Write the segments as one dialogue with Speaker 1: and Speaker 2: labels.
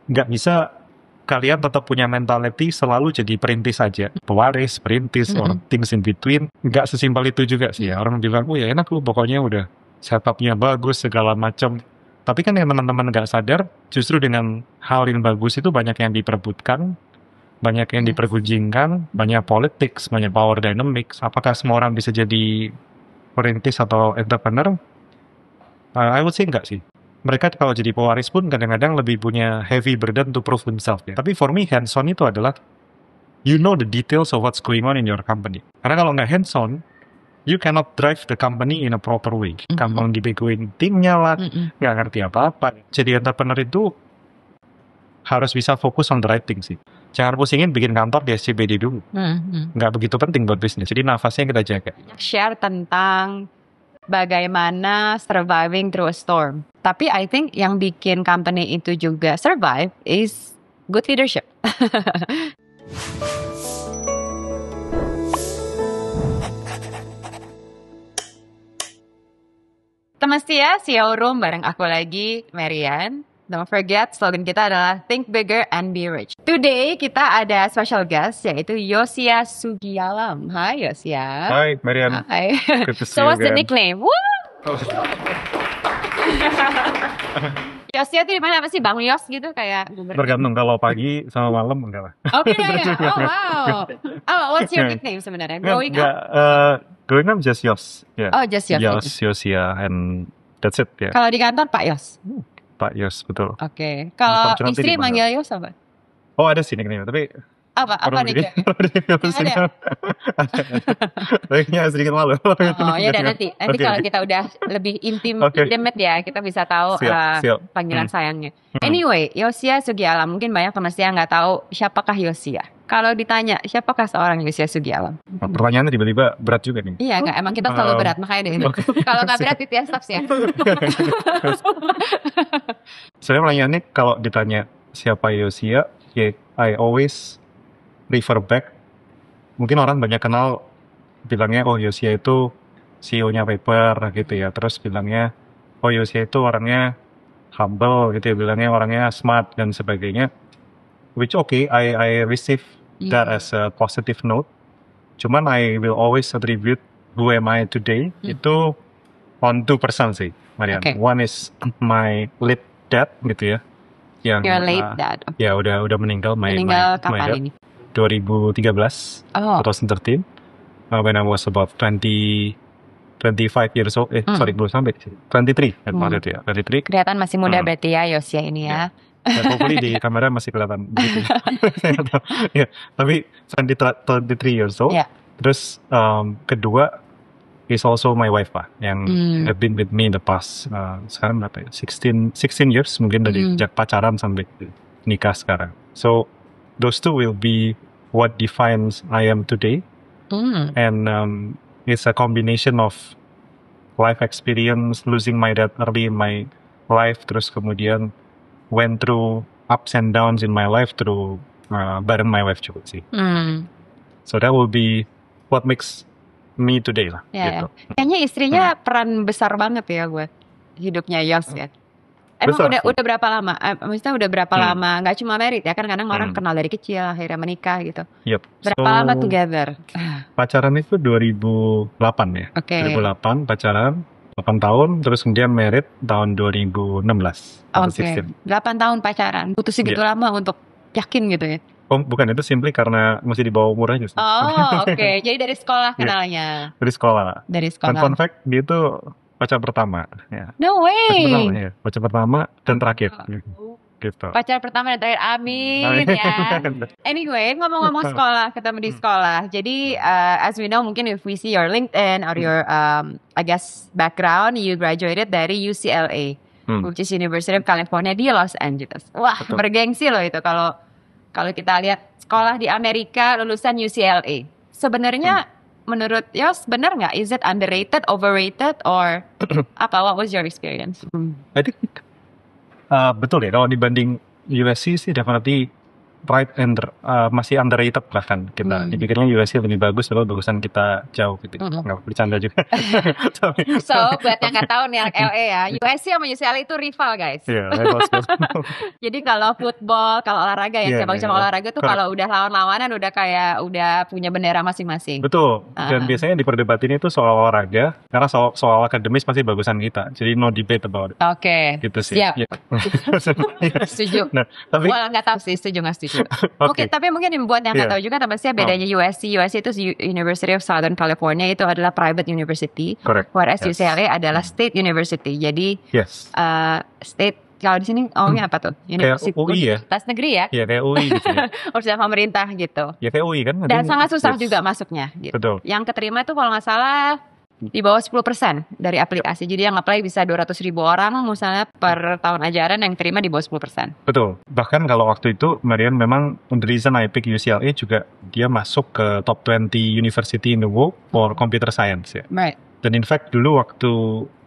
Speaker 1: nggak bisa kalian tetap punya mentality selalu jadi perintis aja, pewaris, perintis, or things in between. Nggak sesimpel itu juga sih ya. Orang bilang, oh ya enak lu pokoknya udah setupnya bagus segala macam. Tapi kan yang teman-teman nggak sadar, justru dengan hal yang bagus itu banyak yang diperebutkan, banyak yang dipergunjingkan, banyak politics, banyak power dynamics. Apakah semua orang bisa jadi perintis atau entrepreneur? I would say enggak sih. Mereka kalau jadi pewaris pun kadang-kadang lebih punya heavy burden to prove themselves ya. Tapi for me hands-on itu adalah you know the details of what's going on in your company. Karena kalau nggak hands-on, you cannot drive the company in a proper way. Kamu dibegoin timnya lah, nggak ngerti apa-apa. Jadi entrepreneur itu harus bisa fokus on the right thing sih. Jangan pusingin bikin kantor di SCBD dulu. Nggak begitu penting buat bisnis. Jadi nafasnya kita jaga.
Speaker 2: Share tentang bagaimana surviving through a storm. Tapi I think yang bikin company itu juga survive is good leadership. Teman setia, CEO Room bareng aku lagi, Marian. Don't forget, slogan kita adalah Think Bigger and Be Rich. Today, kita ada special guest, yaitu Yosia Sugialam. Hai, Yosia.
Speaker 1: Hai, Marian.
Speaker 2: Hai.
Speaker 1: Good to see
Speaker 2: So,
Speaker 1: you
Speaker 2: what's the
Speaker 1: again.
Speaker 2: nickname? Woo! Yosia tuh di mana, apa sih? Bang Yos gitu kayak.
Speaker 1: Tergantung kalau pagi sama malam enggak lah.
Speaker 2: Oke, oh wow. Oh, what's your nickname sebenarnya? Growing up?
Speaker 1: Growing up just Yos. Yeah.
Speaker 2: Oh, just Yos.
Speaker 1: Yosia, and that's it ya.
Speaker 2: Kalau di kantor Pak Yos.
Speaker 1: Pak Yos, betul.
Speaker 2: Oke. Kalau
Speaker 1: Unfortunately
Speaker 2: istri
Speaker 1: dipanggil.
Speaker 2: manggil Yos apa?
Speaker 1: Oh ada sih nickname, tapi
Speaker 2: Apa nih?
Speaker 1: ada. Kayaknya sedikit malu.
Speaker 2: Oh ya udah nanti
Speaker 1: Oke.
Speaker 2: kalau kita udah lebih
Speaker 1: Oke.
Speaker 2: intimate ya, kita bisa tahu
Speaker 1: Siap.
Speaker 2: panggilan sayangnya. Anyway, Yosia Sugialam, mungkin banyak teman yang nggak tahu siapakah Yosia. Kalau ditanya siapakah seorang Yosia Sugialam?
Speaker 1: Pertanyaannya tiba-tiba berat juga nih.
Speaker 2: Iya nggak, emang kita selalu berat makanya deh. Kalau nggak berat itu ya stops ya.
Speaker 1: Sebenarnya pertanyaannya kalau ditanya siapa Yosia, ya I always refer back. Mungkin orang banyak kenal bilangnya oh Yosia itu CEO-nya Paper gitu ya. Terus bilangnya oh Yosia itu orangnya humble gitu ya, bilangnya orangnya smart dan sebagainya. Which okay, I receive that as a positive note. Cuman I will always attribute who am I today itu on 2% sih, Marian.
Speaker 2: Okay.
Speaker 1: One is my late dad gitu ya. Yang
Speaker 2: Your late dad.
Speaker 1: ya udah meninggal
Speaker 2: Meninggal
Speaker 1: my
Speaker 2: kapan
Speaker 1: dad.
Speaker 2: ini?
Speaker 1: 2013,
Speaker 2: Oh.
Speaker 1: 2013, when I was about 25 years old. Sorry belum sampai sih. 23 waktu itu ya. 23.
Speaker 2: Kelihatan masih muda berarti ya Yosia ini ya.
Speaker 1: Ya, hopefully di kamera masih kelihatan begitu. Ya, tapi 23 years old.
Speaker 2: Yeah.
Speaker 1: Terus kedua is also my wife Pak, yang have been with me in the past sekarang berapa ya? 16 years mungkin dari sejak pacaran sampai nikah sekarang. So those two will be what defines I am today. And it's a combination of life experience, losing my dad early in my life, terus kemudian went through ups and downs in my life through bareng my wife juga sih. So that will be what makes me today lah.
Speaker 2: Ya,
Speaker 1: gitu.
Speaker 2: Kayaknya istrinya peran besar banget ya buat hidupnya Yos ya. Emang
Speaker 1: Besar
Speaker 2: udah berapa lama? Maksudnya udah berapa lama? Gak cuma married ya kan, kadang orang kenal dari kecil akhirnya menikah gitu.
Speaker 1: Yep.
Speaker 2: Berapa lama together?
Speaker 1: Pacaran itu 2008 ya.
Speaker 2: Oke.
Speaker 1: 2008 pacaran 8 tahun, terus kemudian married tahun 2016.
Speaker 2: Oke. 8 tahun pacaran. Butuh segitu lama untuk yakin gitu ya?
Speaker 1: Oh bukan, itu simply karena masih di bawah umur aja sih.
Speaker 2: Oh oke. Jadi dari sekolah kenalnya?
Speaker 1: Dari sekolah.
Speaker 2: Dari
Speaker 1: Dan
Speaker 2: sekolah.
Speaker 1: fun fact, dia itu pacar pertama. Ya.
Speaker 2: No way.
Speaker 1: Pacar pertama dan terakhir. Gitu.
Speaker 2: Pacar pertama dan terakhir, amin ya. Anyway, ngomong-ngomong sekolah, ketemu di sekolah. Jadi, as we know, mungkin if we see your LinkedIn or your, I guess, background, you graduated dari UCLA, which is University of California di Los Angeles. Wah, bergengsi loh itu kalau kita lihat sekolah di Amerika lulusan UCLA. Sebenarnya, menurut Yos, benar nggak? Is it underrated, overrated, or apa? What was your experience?
Speaker 1: I think betul ya, kalau dibanding USC sih definitely masih underrated bahkan kita. Dipikirnya USC lebih bagus, lalu bagusan kita jauh gitu. Nggak bercanda juga.
Speaker 2: So buat yang nggak tahu nih anak LA ya, USC sama UCLA itu rival guys.
Speaker 1: Iya,
Speaker 2: Jadi kalau football, kalau olahraga yang cabang-cabang olahraga tuh kalau udah lawan-lawanan udah punya bendera masing-masing.
Speaker 1: Betul. Dan biasanya diperdebatin itu soal olahraga, karena soal akademis pasti bagusan kita. Jadi no debate about it.
Speaker 2: Oke.
Speaker 1: Gitu sih.
Speaker 2: Siap.
Speaker 1: Ya.
Speaker 2: Setuju.
Speaker 1: Nah, tapi
Speaker 2: nggak tahu sih, setuju nggak setuju. Mungkin buat yang nggak tahu juga, tapi sih bedanya USC itu University of Southern California itu adalah private university.
Speaker 1: Correct.
Speaker 2: Whereas UCLA adalah state university. Jadi state kalau di sini ngomongnya apa tuh?
Speaker 1: Universitas UI ya?
Speaker 2: Universitas negeri ya?
Speaker 1: Iya kayak UI gitu ya.
Speaker 2: Universitas pemerintah gitu.
Speaker 1: Ya kayak UI kan.
Speaker 2: Dan sangat susah juga masuknya. Gitu.
Speaker 1: Betul.
Speaker 2: Yang keterima itu kalau nggak salah di bawah 10% dari aplikasi. Jadi yang apply bisa 200,000 orang misalnya per tahun ajaran, yang terima di bawah 10%.
Speaker 1: Betul. Bahkan kalau waktu itu Marian memang the reason I pick UCLA juga dia masuk ke top 20 university in the world for computer science ya.
Speaker 2: Right.
Speaker 1: Dan in fact dulu waktu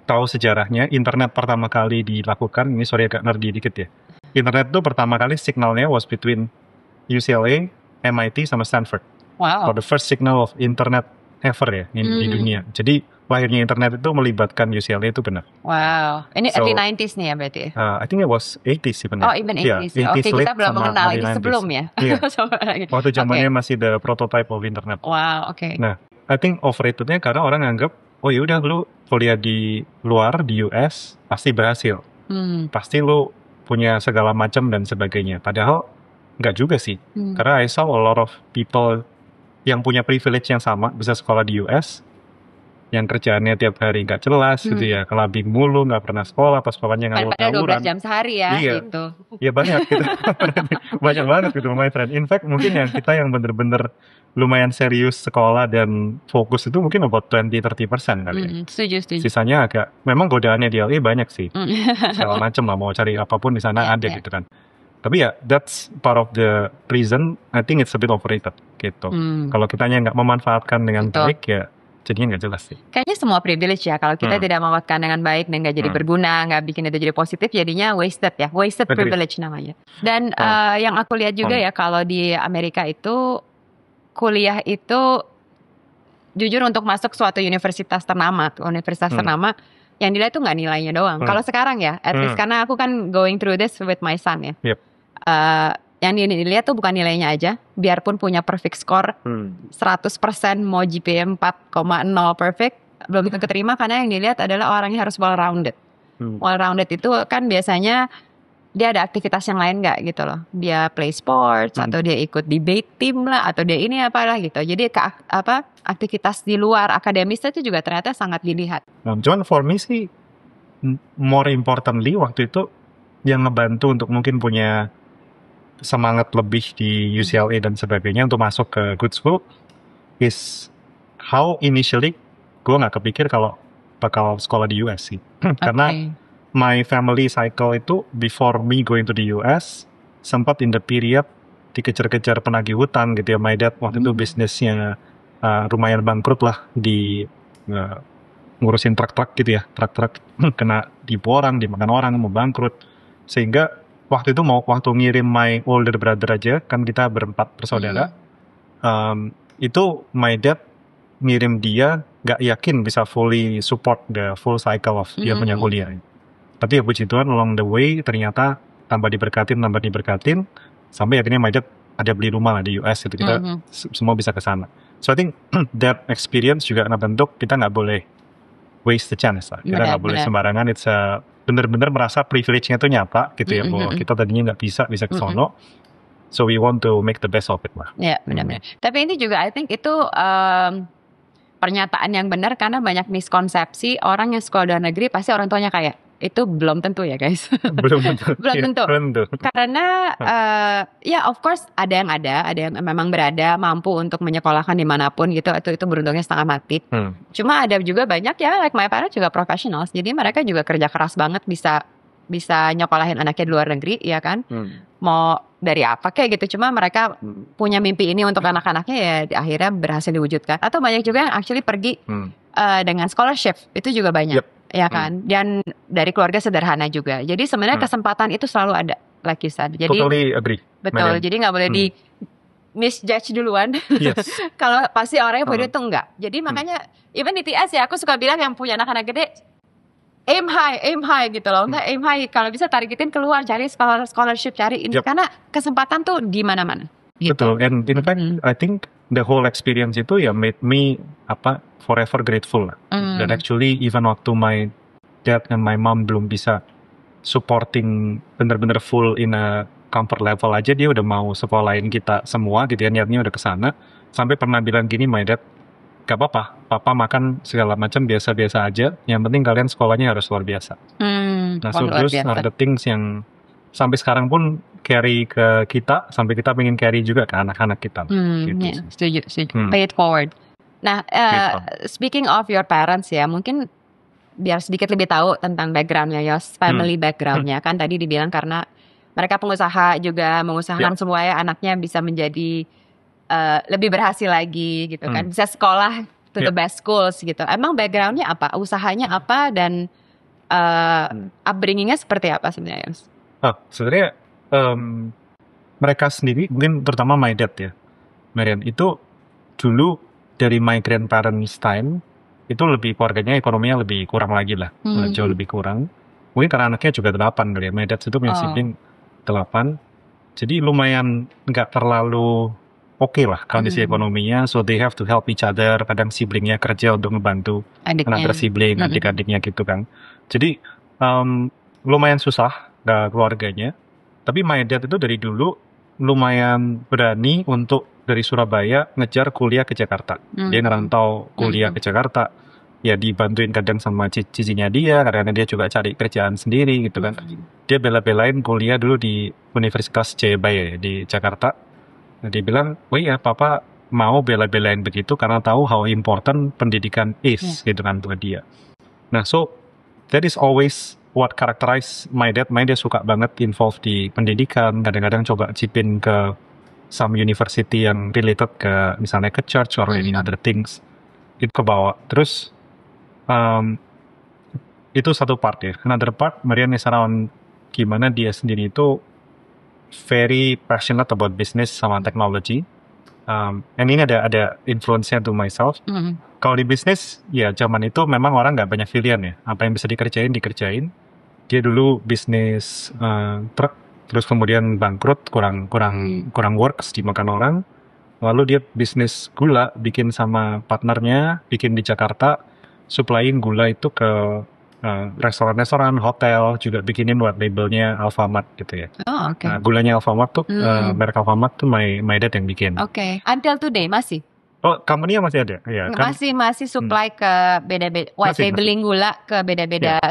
Speaker 1: tahu sejarahnya internet pertama kali dilakukan, ini sorry agak nerdy dikit ya. Internet itu pertama kali signalnya was between UCLA, MIT sama Stanford.
Speaker 2: Wow.
Speaker 1: For the first signal of internet ever ya di dunia. Jadi lahirnya internet itu melibatkan UCLA itu benar.
Speaker 2: Wow. Ini early 90s nih ya berarti?
Speaker 1: I think it was 80s sebenarnya.
Speaker 2: Oh, even 80s. Yeah, Oke, kita belum mengenal ini sebelum ya.
Speaker 1: Iya. Waktu zamannya masih the prototype of internet.
Speaker 2: Wow, oke.
Speaker 1: Nah, I think overratednya karena orang anggap, oh yaudah lu kuliah di luar, di US, pasti berhasil. Pasti lu punya segala macam dan sebagainya. Padahal nggak juga sih. Karena I saw a lot of people yang punya privilege yang sama, bisa sekolah di US, yang kerjaannya tiap hari nggak jelas gitu ya, kelabing mulu, nggak pernah sekolah, pas sekolahnya ngawur-ngawuran.
Speaker 2: 12 jam sehari ya, gitu.
Speaker 1: Iya banyak gitu. Banyak banget gitu my friend. In fact mungkin yang kita yang bener-bener lumayan serius sekolah dan fokus itu mungkin about 20-30% kali ya.
Speaker 2: Setuju.
Speaker 1: Sisanya agak, memang godaannya di LA banyak sih. Segala macam lah, mau cari apapun di sana ada gitu kan. Tapi ya, that's part of the reason I think it's a bit overrated gitu. Kalau kitanya nggak memanfaatkan dengan baik ya, jadinya nggak jelas sih.
Speaker 2: Kayaknya semua privilege ya, kalau kita tidak memanfaatkan dengan baik dan nggak jadi berguna, nggak bikin itu jadi positif, jadinya wasted ya, wasted privilege namanya. Dan yang aku lihat juga ya, kalau di Amerika itu kuliah itu jujur untuk masuk suatu universitas ternama, yang dilihat tuh nggak nilainya doang. Kalau sekarang ya, at least karena aku kan going through this with my son ya.
Speaker 1: Yep.
Speaker 2: Yang dilihat tuh bukan nilainya aja, biarpun punya perfect score 100%, mau GPA 4,0 perfect, belum tentu keterima karena yang dilihat adalah orangnya harus well rounded. Well rounded itu kan biasanya dia ada aktivitas yang lain nggak gitu loh. Dia play sports atau dia ikut debate team lah atau dia ini apalah gitu. Jadi aktivitas di luar akademis itu juga ternyata sangat dilihat.
Speaker 1: Cuman for me sih more importantly waktu itu yang ngebantu untuk mungkin punya semangat lebih di UCLA dan sebagainya untuk masuk ke good school is how initially gue nggak kepikir kalau bakal sekolah di US sih. Karena my family cycle itu before me going to the US sempat in the period dikejar-kejar penagih hutang gitu ya. My dad waktu itu bisnisnya lumayan bangkrut lah di ngurusin truk-truk gitu ya, truk-truk kena tipu orang, dimakan orang, mau bangkrut. Sehingga waktu itu waktu ngirim my older brother aja, kan kita berempat bersaudara, itu my dad ngirim dia gak yakin bisa fully support the full cycle of dia punya kuliah. Tapi ya puji Tuhan along the way ternyata tambah diberkatin, sampai akhirnya my dad ada beli rumah lah di US itu, kita semua bisa ke sana. So I think that experience juga ngebentuk kita nggak boleh waste the chance lah. Kita nggak boleh sembarangan. It's bener-bener merasa privilege-nya tuh nyata gitu ya, bahwa kita tadinya nggak bisa ke sono. So we want to make the best of it lah.
Speaker 2: Ya benar-benar. Tapi ini juga I think itu pernyataan yang benar karena banyak miskonsepsi orang yang sekolah luar negeri pasti orang tuanya kayak. Itu belum tentu ya guys.
Speaker 1: Belum tentu.
Speaker 2: Belum tentu. Karena ya of course ada yang memang berada mampu untuk menyekolahkan dimanapun gitu. Itu beruntungnya setengah mati. Cuma ada juga banyak ya like my parents juga professionals. Jadi mereka juga kerja keras banget bisa nyekolahin anaknya di luar negeri ya kan. Mau dari apa kayak gitu. Cuma mereka punya mimpi ini untuk anak-anaknya ya akhirnya berhasil diwujudkan. Atau banyak juga yang actually pergi dengan scholarship. Itu juga banyak. Ya kan, dan dari keluarga sederhana juga. Jadi sebenarnya kesempatan itu selalu ada. like you said. Jadi
Speaker 1: Totally agree.
Speaker 2: betul.
Speaker 1: Marian.
Speaker 2: Jadi nggak boleh di misjudge duluan.
Speaker 1: Yes.
Speaker 2: Kalau pasti orangnya bodoh itu enggak. Jadi makanya even di TS ya aku suka bilang yang punya anak-anak gede aim high gitu loh. Enggak aim high, kalau bisa targetin keluar, cari scholarship, cari ini karena kesempatan tuh di mana-mana. Gitu.
Speaker 1: Betul. And in fact, I think the whole experience itu ya made me forever grateful lah. Dan actually even waktu my dad and my mom belum bisa supporting bener-bener full in a comfort level aja, dia udah mau sekolahin kita semua gitu ya, niatnya udah kesana. Sampai pernah bilang gini, my dad, gak apa-apa, papa makan segala macam biasa-biasa aja, yang penting kalian sekolahnya harus luar biasa. Nah, so those are the things yang sampai sekarang pun carry ke kita, sampai kita pengen carry juga ke anak-anak kita. Gitu.
Speaker 2: Yeah, setuju. Pay it forward. Nah, speaking of your parents ya, mungkin biar sedikit lebih tahu tentang backgroundnya, Yos, family backgroundnya. Kan tadi dibilang karena mereka pengusaha juga, mengusahakan semuanya anaknya bisa menjadi lebih berhasil lagi gitu kan, bisa sekolah to the best schools gitu. Emang backgroundnya apa, usahanya apa, dan upbringingnya seperti apa sebenarnya, Yos?
Speaker 1: Sebenarnya mereka sendiri, mungkin terutama my dad ya, Marian, itu dulu dari my grandparents time itu lebih keluarganya ekonominya lebih kurang lagi lah, jauh lebih kurang. Mungkin karena anaknya juga 8 kali ya, my dad itu punya sibling 8, jadi lumayan nggak terlalu oke lah kondisi ekonominya, so they have to help each other. Kadang siblingnya kerja untuk membantu another sibling, adik-adiknya gitu kan. Jadi lumayan susah keluarganya. Tapi my dad itu dari dulu lumayan berani untuk dari Surabaya ngejar kuliah ke Jakarta. Dia ngerantau kuliah ke Jakarta. Ya dibantuin kadang sama cicinya dia, karena dia juga cari kerjaan sendiri gitu kan. Dia bela-belain kuliah dulu di Universitas Jayabaya di Jakarta. Nah, dia bilang, oh iya papa mau bela-belain begitu karena tahu how important pendidikan is gitu kan buat dia. Nah, so that is always what characterize my dad. My dad suka banget involved di pendidikan, kadang-kadang coba cipin ke some university yang related ke misalnya ke church or any other things. Itu kebawa. Terus itu satu part ya. Another part, Marian is around gimana dia sendiri itu very passionate about business sama technology. And ini ada influence-nya to myself. Kalau di bisnis, ya zaman itu memang orang nggak banyak pilihan ya. Apa yang bisa dikerjain. Dia dulu bisnis truk, terus kemudian bangkrut, kurang works, dimakan orang. Lalu dia bisnis gula, bikin sama partnernya, bikin di Jakarta, supplying gula itu ke restoran-restoran, hotel, juga bikinin buat labelnya Alfamart gitu ya.
Speaker 2: Oh, oke.
Speaker 1: Nah, gulanya Alfamart tuh, merek Alfamart tuh my dad yang bikin.
Speaker 2: Oke. Until today masih?
Speaker 1: Oh, company-nya masih ada? Ya, kan?
Speaker 2: Masih supply ke beda-beda, white labeling gula ke beda-beda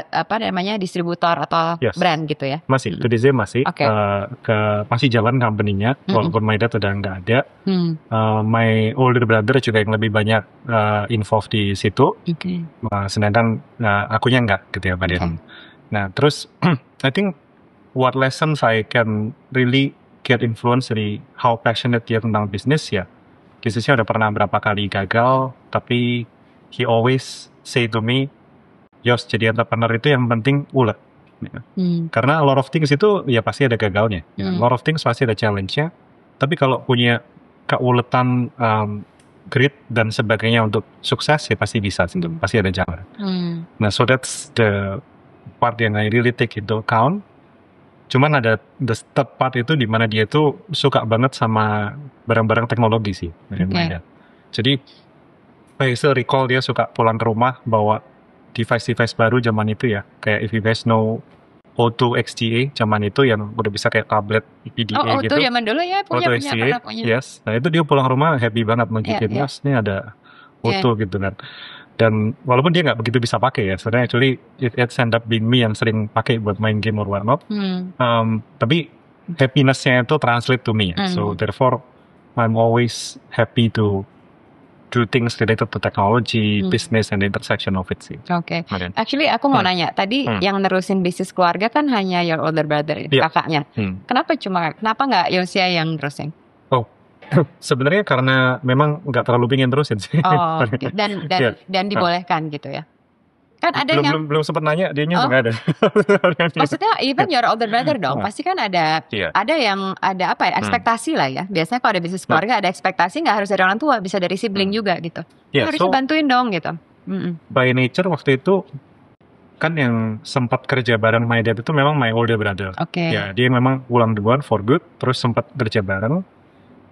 Speaker 2: distributor atau brand gitu ya?
Speaker 1: Masih, to this day masih. Masih jalan company-nya, walaupun my dad udah nggak ada. My older brother juga yang lebih banyak involved di situ. Sedangkan akunya nggak gitu ya, Pak Dian. Nah, terus I think what lessons I can really get influence dari how passionate dia tentang bisnis ya. Bisnisnya udah pernah berapa kali gagal, tapi he always say to me, Yos, jadi entrepreneur itu yang penting ulet. Karena a lot of things itu ya pasti ada gagalnya. A lot of things pasti ada challenge-nya. Tapi kalau punya keuletan, grit dan sebagainya untuk sukses ya pasti bisa, pasti ada jalan. Nah, so that's the part yang I really take into account. Cuman ada the third part itu di mana dia itu suka banget sama barang-barang teknologi sih. Jadi I still recall dia suka pulang ke rumah bawa device-device baru zaman itu ya. Kayak if you guys know O2 XDA zaman itu yang udah bisa kayak tablet PDA gitu.
Speaker 2: O2 zaman dulu ya punya.
Speaker 1: Yes. Nah itu dia pulang rumah happy banget nunjukin, Yes, ini ada O2 gitu kan. Dan walaupun dia nggak begitu bisa pakai ya, sebenarnya actually it end up being me yang sering pakai buat main game or whatnot. Tapi happiness-nya itu translate to me. So therefore I'm always happy to do things related to technology, business, and the intersection of it sih.
Speaker 2: Oke. Actually aku mau nanya, tadi yang nerusin bisnis keluarga kan hanya your older brother, kakaknya. Kenapa nggak Yosia yang nerusin?
Speaker 1: Sebenarnya karena memang nggak terlalu pingin terusin sih.
Speaker 2: Dan dibolehkan gitu ya? Kan ada yang
Speaker 1: belum sempat nanya, dianya
Speaker 2: Oh.
Speaker 1: nggak ada.
Speaker 2: maksudnya even your older brother dong, pasti kan ada
Speaker 1: Iya.
Speaker 2: yang ada apa ya, ekspektasi lah ya. Biasanya kalau ada bisnis keluarga ada ekspektasi, nggak harus dari orang tua, bisa dari sibling juga gitu.
Speaker 1: Yeah,
Speaker 2: Harusnya
Speaker 1: so
Speaker 2: bantuin dong gitu.
Speaker 1: by nature waktu itu kan yang sempat kerja bareng my dad itu memang my older brother.
Speaker 2: Oke.
Speaker 1: Ya, dia memang pulang duluan for good, terus sempat kerja bareng.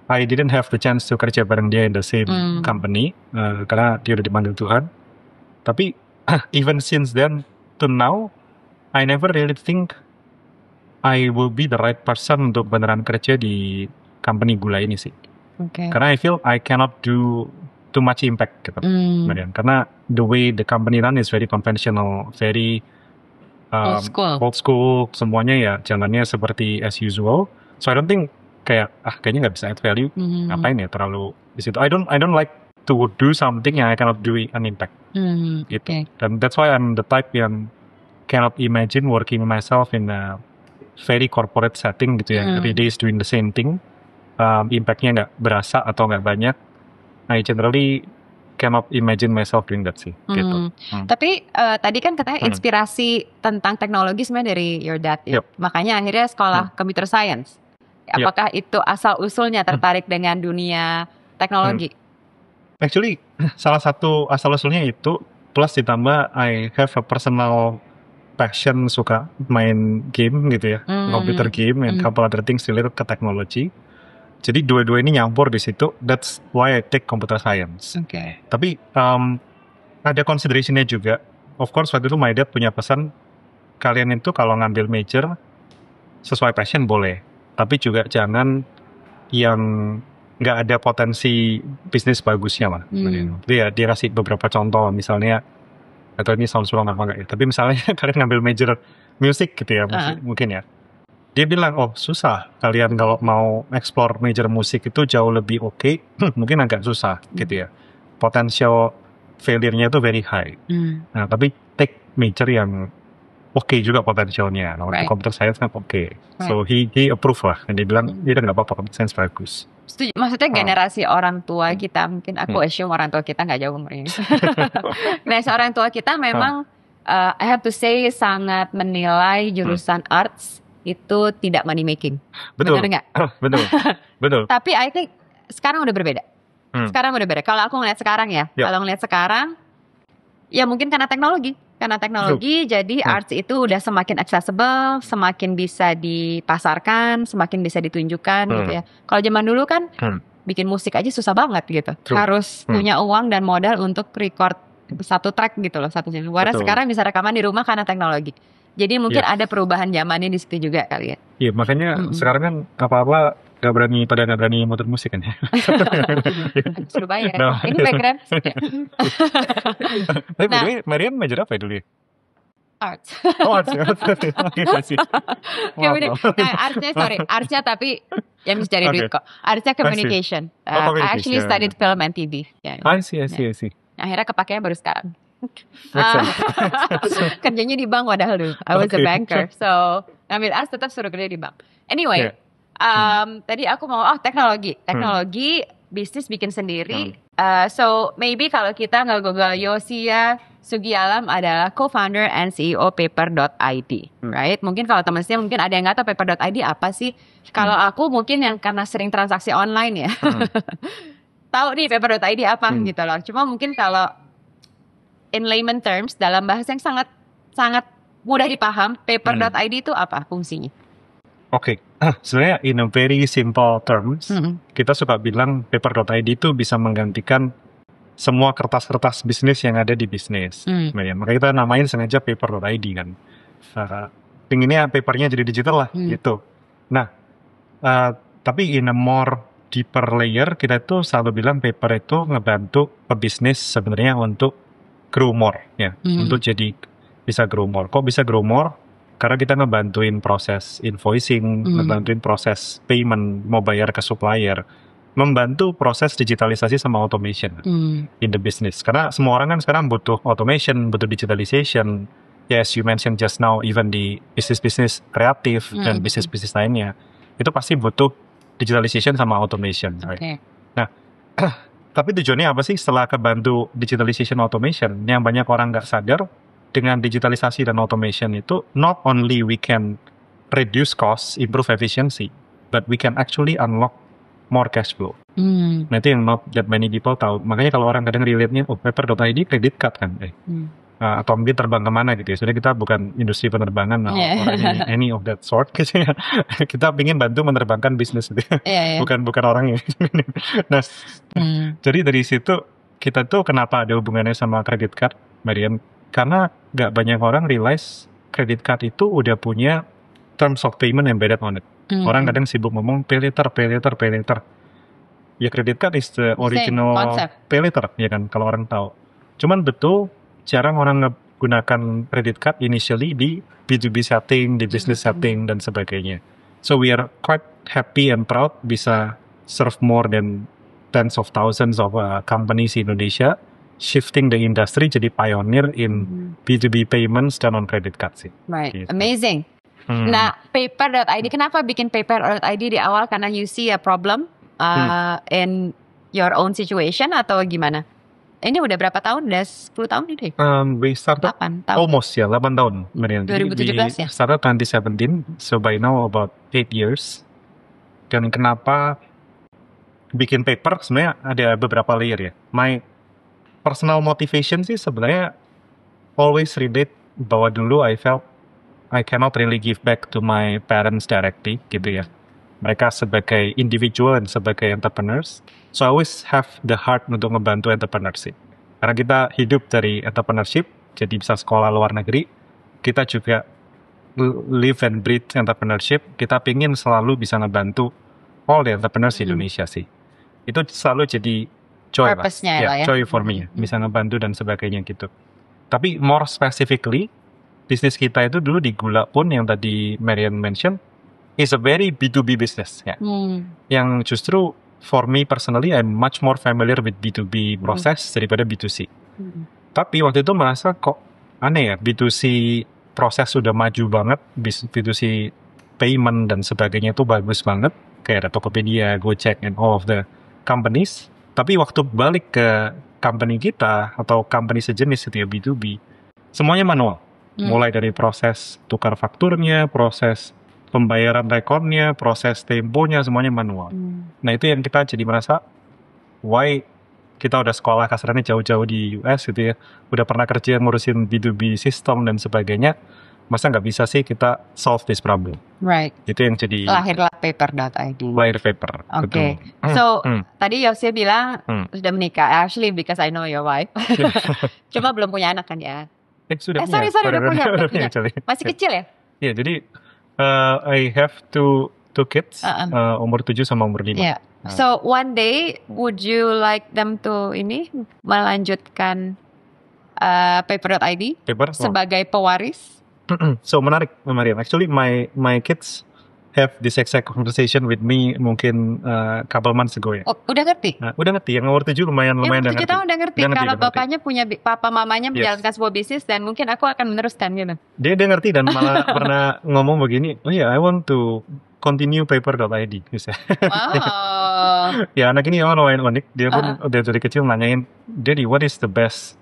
Speaker 1: I didn't have the chance to kerja bareng dia in the same company karena dia udah dipanggil Tuhan. Tapi even since then to now, I never really think I will be the right person untuk beneran kerja di company gula ini sih.
Speaker 2: Oke.
Speaker 1: Karena I feel I cannot do too much impact gitu. Marian. Karena the way the company run is very conventional, very
Speaker 2: Old
Speaker 1: school, semuanya ya jalannya seperti as usual. So I don't think kayaknya nggak bisa add value. Ngapain ya terlalu di situ. I don't like to do something yang I cannot do an impact. Gitu.
Speaker 2: Okay.
Speaker 1: Dan that's why I'm the type yang cannot imagine working myself in a very corporate setting gitu ya. Every day is doing the same thing. Impactnya nggak berasa atau nggak banyak. I generally cannot imagine myself doing that sih. Gitu.
Speaker 2: Tapi tadi kan katanya inspirasi tentang teknologi sebenarnya dari your dad ya. Makanya akhirnya sekolah computer science. Apakah itu asal usulnya tertarik dengan dunia teknologi?
Speaker 1: Actually, salah satu asal usulnya itu plus ditambah I have a personal passion, suka main game gitu ya, computer game and couple other things related ke teknologi. Jadi dua-dua ini nyampur di situ. That's why I take computer science.
Speaker 2: Oke.
Speaker 1: Tapi ada consideration-nya juga. Of course waktu itu my dad punya pesan, kalian itu kalau ngambil major sesuai passion boleh, tapi juga jangan yang nggak ada potensi bisnis bagusnya lah. Dia kasih beberapa contoh, misalnya atau ini sound wrong apa enggak ya, tapi misalnya kalian ngambil major music gitu ya, mungkin ya. Dia bilang, oh susah, kalian kalau mau explore major musik itu jauh lebih oke, mungkin agak susah gitu ya. Potential failure-nya itu very high. Nah, tapi take major yang oke juga potensialnya. Nah, computer science kan oke. So he approve lah, dan dia bilang, dia nggak apa-apa, computer science bagus.
Speaker 2: Setuju. Maksudnya generasi orang tua kita, mungkin aku assume orang tua kita nggak jauh umurnya. Generasi orang tua kita memang, I have to say, sangat menilai jurusan arts itu tidak money making.
Speaker 1: Betul.
Speaker 2: Benar nggak?
Speaker 1: Betul.
Speaker 2: Tapi I think sekarang udah berbeda. Sekarang udah berbeda. Kalau aku ngeliat sekarang ya, kalau ngeliat sekarang, ya mungkin karena teknologi. Jadi arts itu udah semakin accessible, semakin bisa dipasarkan, semakin bisa ditunjukkan gitu ya. Kalau zaman dulu kan bikin musik aja susah banget gitu. Harus punya uang dan modal untuk record satu track gitu loh, satu jam. Karena sekarang bisa rekaman di rumah karena teknologi. Jadi mungkin ada perubahan zamannya di situ juga kali ya.
Speaker 1: Iya, makanya sekarang kan apa-apa nggak berani motor musik kan ya.
Speaker 2: Suruh bayar ya. Ini background.
Speaker 1: Tapi by the way, Marian major apa ya dulu ya?
Speaker 2: Arts.
Speaker 1: Oh, arts. Oke, kasih.
Speaker 2: Artsnya tapi ya mesti cari duit kok. Artsnya communication. I actually studied film and TV.
Speaker 1: I see.
Speaker 2: Akhirnya kepakainya baru sekarang. Kerjanya di bank padahal dulu. I was a banker. So ngambil arts tetap suruh kerja di bank. Anyway, tadi aku mau teknologi, bisnis bikin sendiri. So maybe kalau kita nge-google Yosia Sugialam adalah co-founder and CEO paper.id, right? Mungkin kalau teman-teman mungkin ada yang nggak tahu paper.id apa sih? Kalau aku mungkin yang karena sering transaksi online ya, tahu nih paper.id apa gitu loh. Cuma mungkin kalau in layman terms, dalam bahasa yang sangat mudah dipaham, paper.id itu apa fungsinya?
Speaker 1: Oke, sebenarnya in a very simple terms, kita suka bilang paper.id itu bisa menggantikan semua kertas-kertas bisnis yang ada di bisnis. Makanya kita namain sengaja paper.id kan. Pinginnya papernya jadi digital lah gitu. Nah, tapi in a more deeper layer, kita tuh selalu bilang paper itu ngebantu pebisnis sebenarnya untuk grow more ya, untuk jadi bisa grow more. Kok bisa grow more? Karena kita ngebantuin proses invoicing, ngebantuin proses payment, mau bayar ke supplier, membantu proses digitalisasi sama automation in the business. Karena semua orang kan sekarang butuh automation, butuh digitalization. Yes, you mentioned just now, even di bisnis-bisnis kreatif dan bisnis-bisnis lainnya, itu pasti butuh digitalization sama automation. Right? Nah, tapi tujuannya apa sih setelah kebantu digitalization automation? Yang banyak orang nggak sadar, dengan digitalisasi dan automation itu not only we can reduce cost, improve efficiency, but we can actually unlock more cash flow. Nah itu yang not that many people tahu. Makanya kalau orang kadang relate-nya, oh paper.id credit card kan, atau mungkin terbang kemana gitu ya. Sebenarnya kita bukan industri penerbangan or any of that sort gitu ya. Kita ingin bantu menerbangkan bisnis gitu ya. Bukan orangnya. Nah, jadi dari situ kita tuh kenapa ada hubungannya sama credit card, Marian? Karena nggak banyak orang realize credit card itu udah punya terms of payment embedded on it. Orang kadang sibuk ngomong pay later. Ya credit card is the original pay later, ya kan kalau orang tahu. Cuman betul jarang orang menggunakan credit card initially di B2B setting, di business setting dan sebagainya. So we are quite happy and proud bisa serve more than tens of thousands of companies di Indonesia, shifting the industry jadi pioneer in B2B payments dan on credit card sih.
Speaker 2: Right, gitu. Amazing. Nah, paper.id, kenapa bikin paper.id di awal? Karena you see a problem in your own situation atau gimana? Ini udah berapa tahun? Udah 10 tahun ini?
Speaker 1: We started
Speaker 2: 8 tahun.
Speaker 1: Almost 8 tahun.
Speaker 2: 2017 ya?
Speaker 1: We started 2017, so by now about 8 years. Dan kenapa bikin paper? Sebenarnya ada beberapa layer ya. My personal motivation sih sebenarnya always relate bahwa dulu I felt I cannot really give back to my parents directly gitu ya. Mereka sebagai individual dan sebagai entrepreneurs. So I always have the heart untuk membantu entrepreneurship. Karena kita hidup dari entrepreneurship, jadi bisa sekolah luar negeri. Kita juga live and breathe entrepreneurship. Kita pingin selalu bisa ngebantu all the entrepreneurs di Indonesia sih. Itu selalu jadi joy lah.
Speaker 2: Ya.
Speaker 1: Joy for me. Bisa ngebantu dan sebagainya gitu. Tapi more specifically, bisnis kita itu dulu di Gula pun yang tadi Marian mention, is a very B2B business ya. Yang justru for me personally I'm much more familiar with B2B process daripada B2C. Tapi waktu itu merasa kok aneh ya, B2C proses sudah maju banget, B2C payment dan sebagainya itu bagus banget, kayak ada Tokopedia, Gojek and all of the companies. Tapi waktu balik ke company kita atau company sejenis itu ya B2B, semuanya manual. Mulai dari proses tukar fakturnya, proses pembayaran rekornya, proses temponya, semuanya manual. Nah itu yang kita jadi merasa, why kita udah sekolah kasarnya jauh-jauh di US gitu ya, udah pernah kerja ngurusin B2B system dan sebagainya, masa nggak bisa sih kita solve this problem?
Speaker 2: Right.
Speaker 1: Itu yang jadi
Speaker 2: lahirlah paper.id.
Speaker 1: Lahir paper.
Speaker 2: Oke. So tadi Yosia bilang sudah menikah. Actually because I know your wife. Cuma belum punya anak kan ya?
Speaker 1: Sudah
Speaker 2: sorry udah punya. Masih kecil ya?
Speaker 1: Iya, jadi I have two kids, umur 7 sama umur 5.
Speaker 2: Yeah. So one day would you like them to melanjutkan paper.id sebagai pewaris?
Speaker 1: So menarik, Marian. Actually my kids have this exact conversation with me mungkin couple months ago ya.
Speaker 2: Oh, udah ngerti?
Speaker 1: Udah ngerti. Yang umur 7 lumayan udah ngerti.
Speaker 2: 7 tahun udah ngerti. Kalau bapaknya punya papa mamanya menjalankan sebuah bisnis dan mungkin aku akan meneruskan gitu.
Speaker 1: Dia ngerti dan malah pernah ngomong begini, oh ya I want to continue paper.id.
Speaker 2: Wow.
Speaker 1: Ya anak ini lumayan unik. Dia pun udah dari kecil nanyain, Daddy, what is the best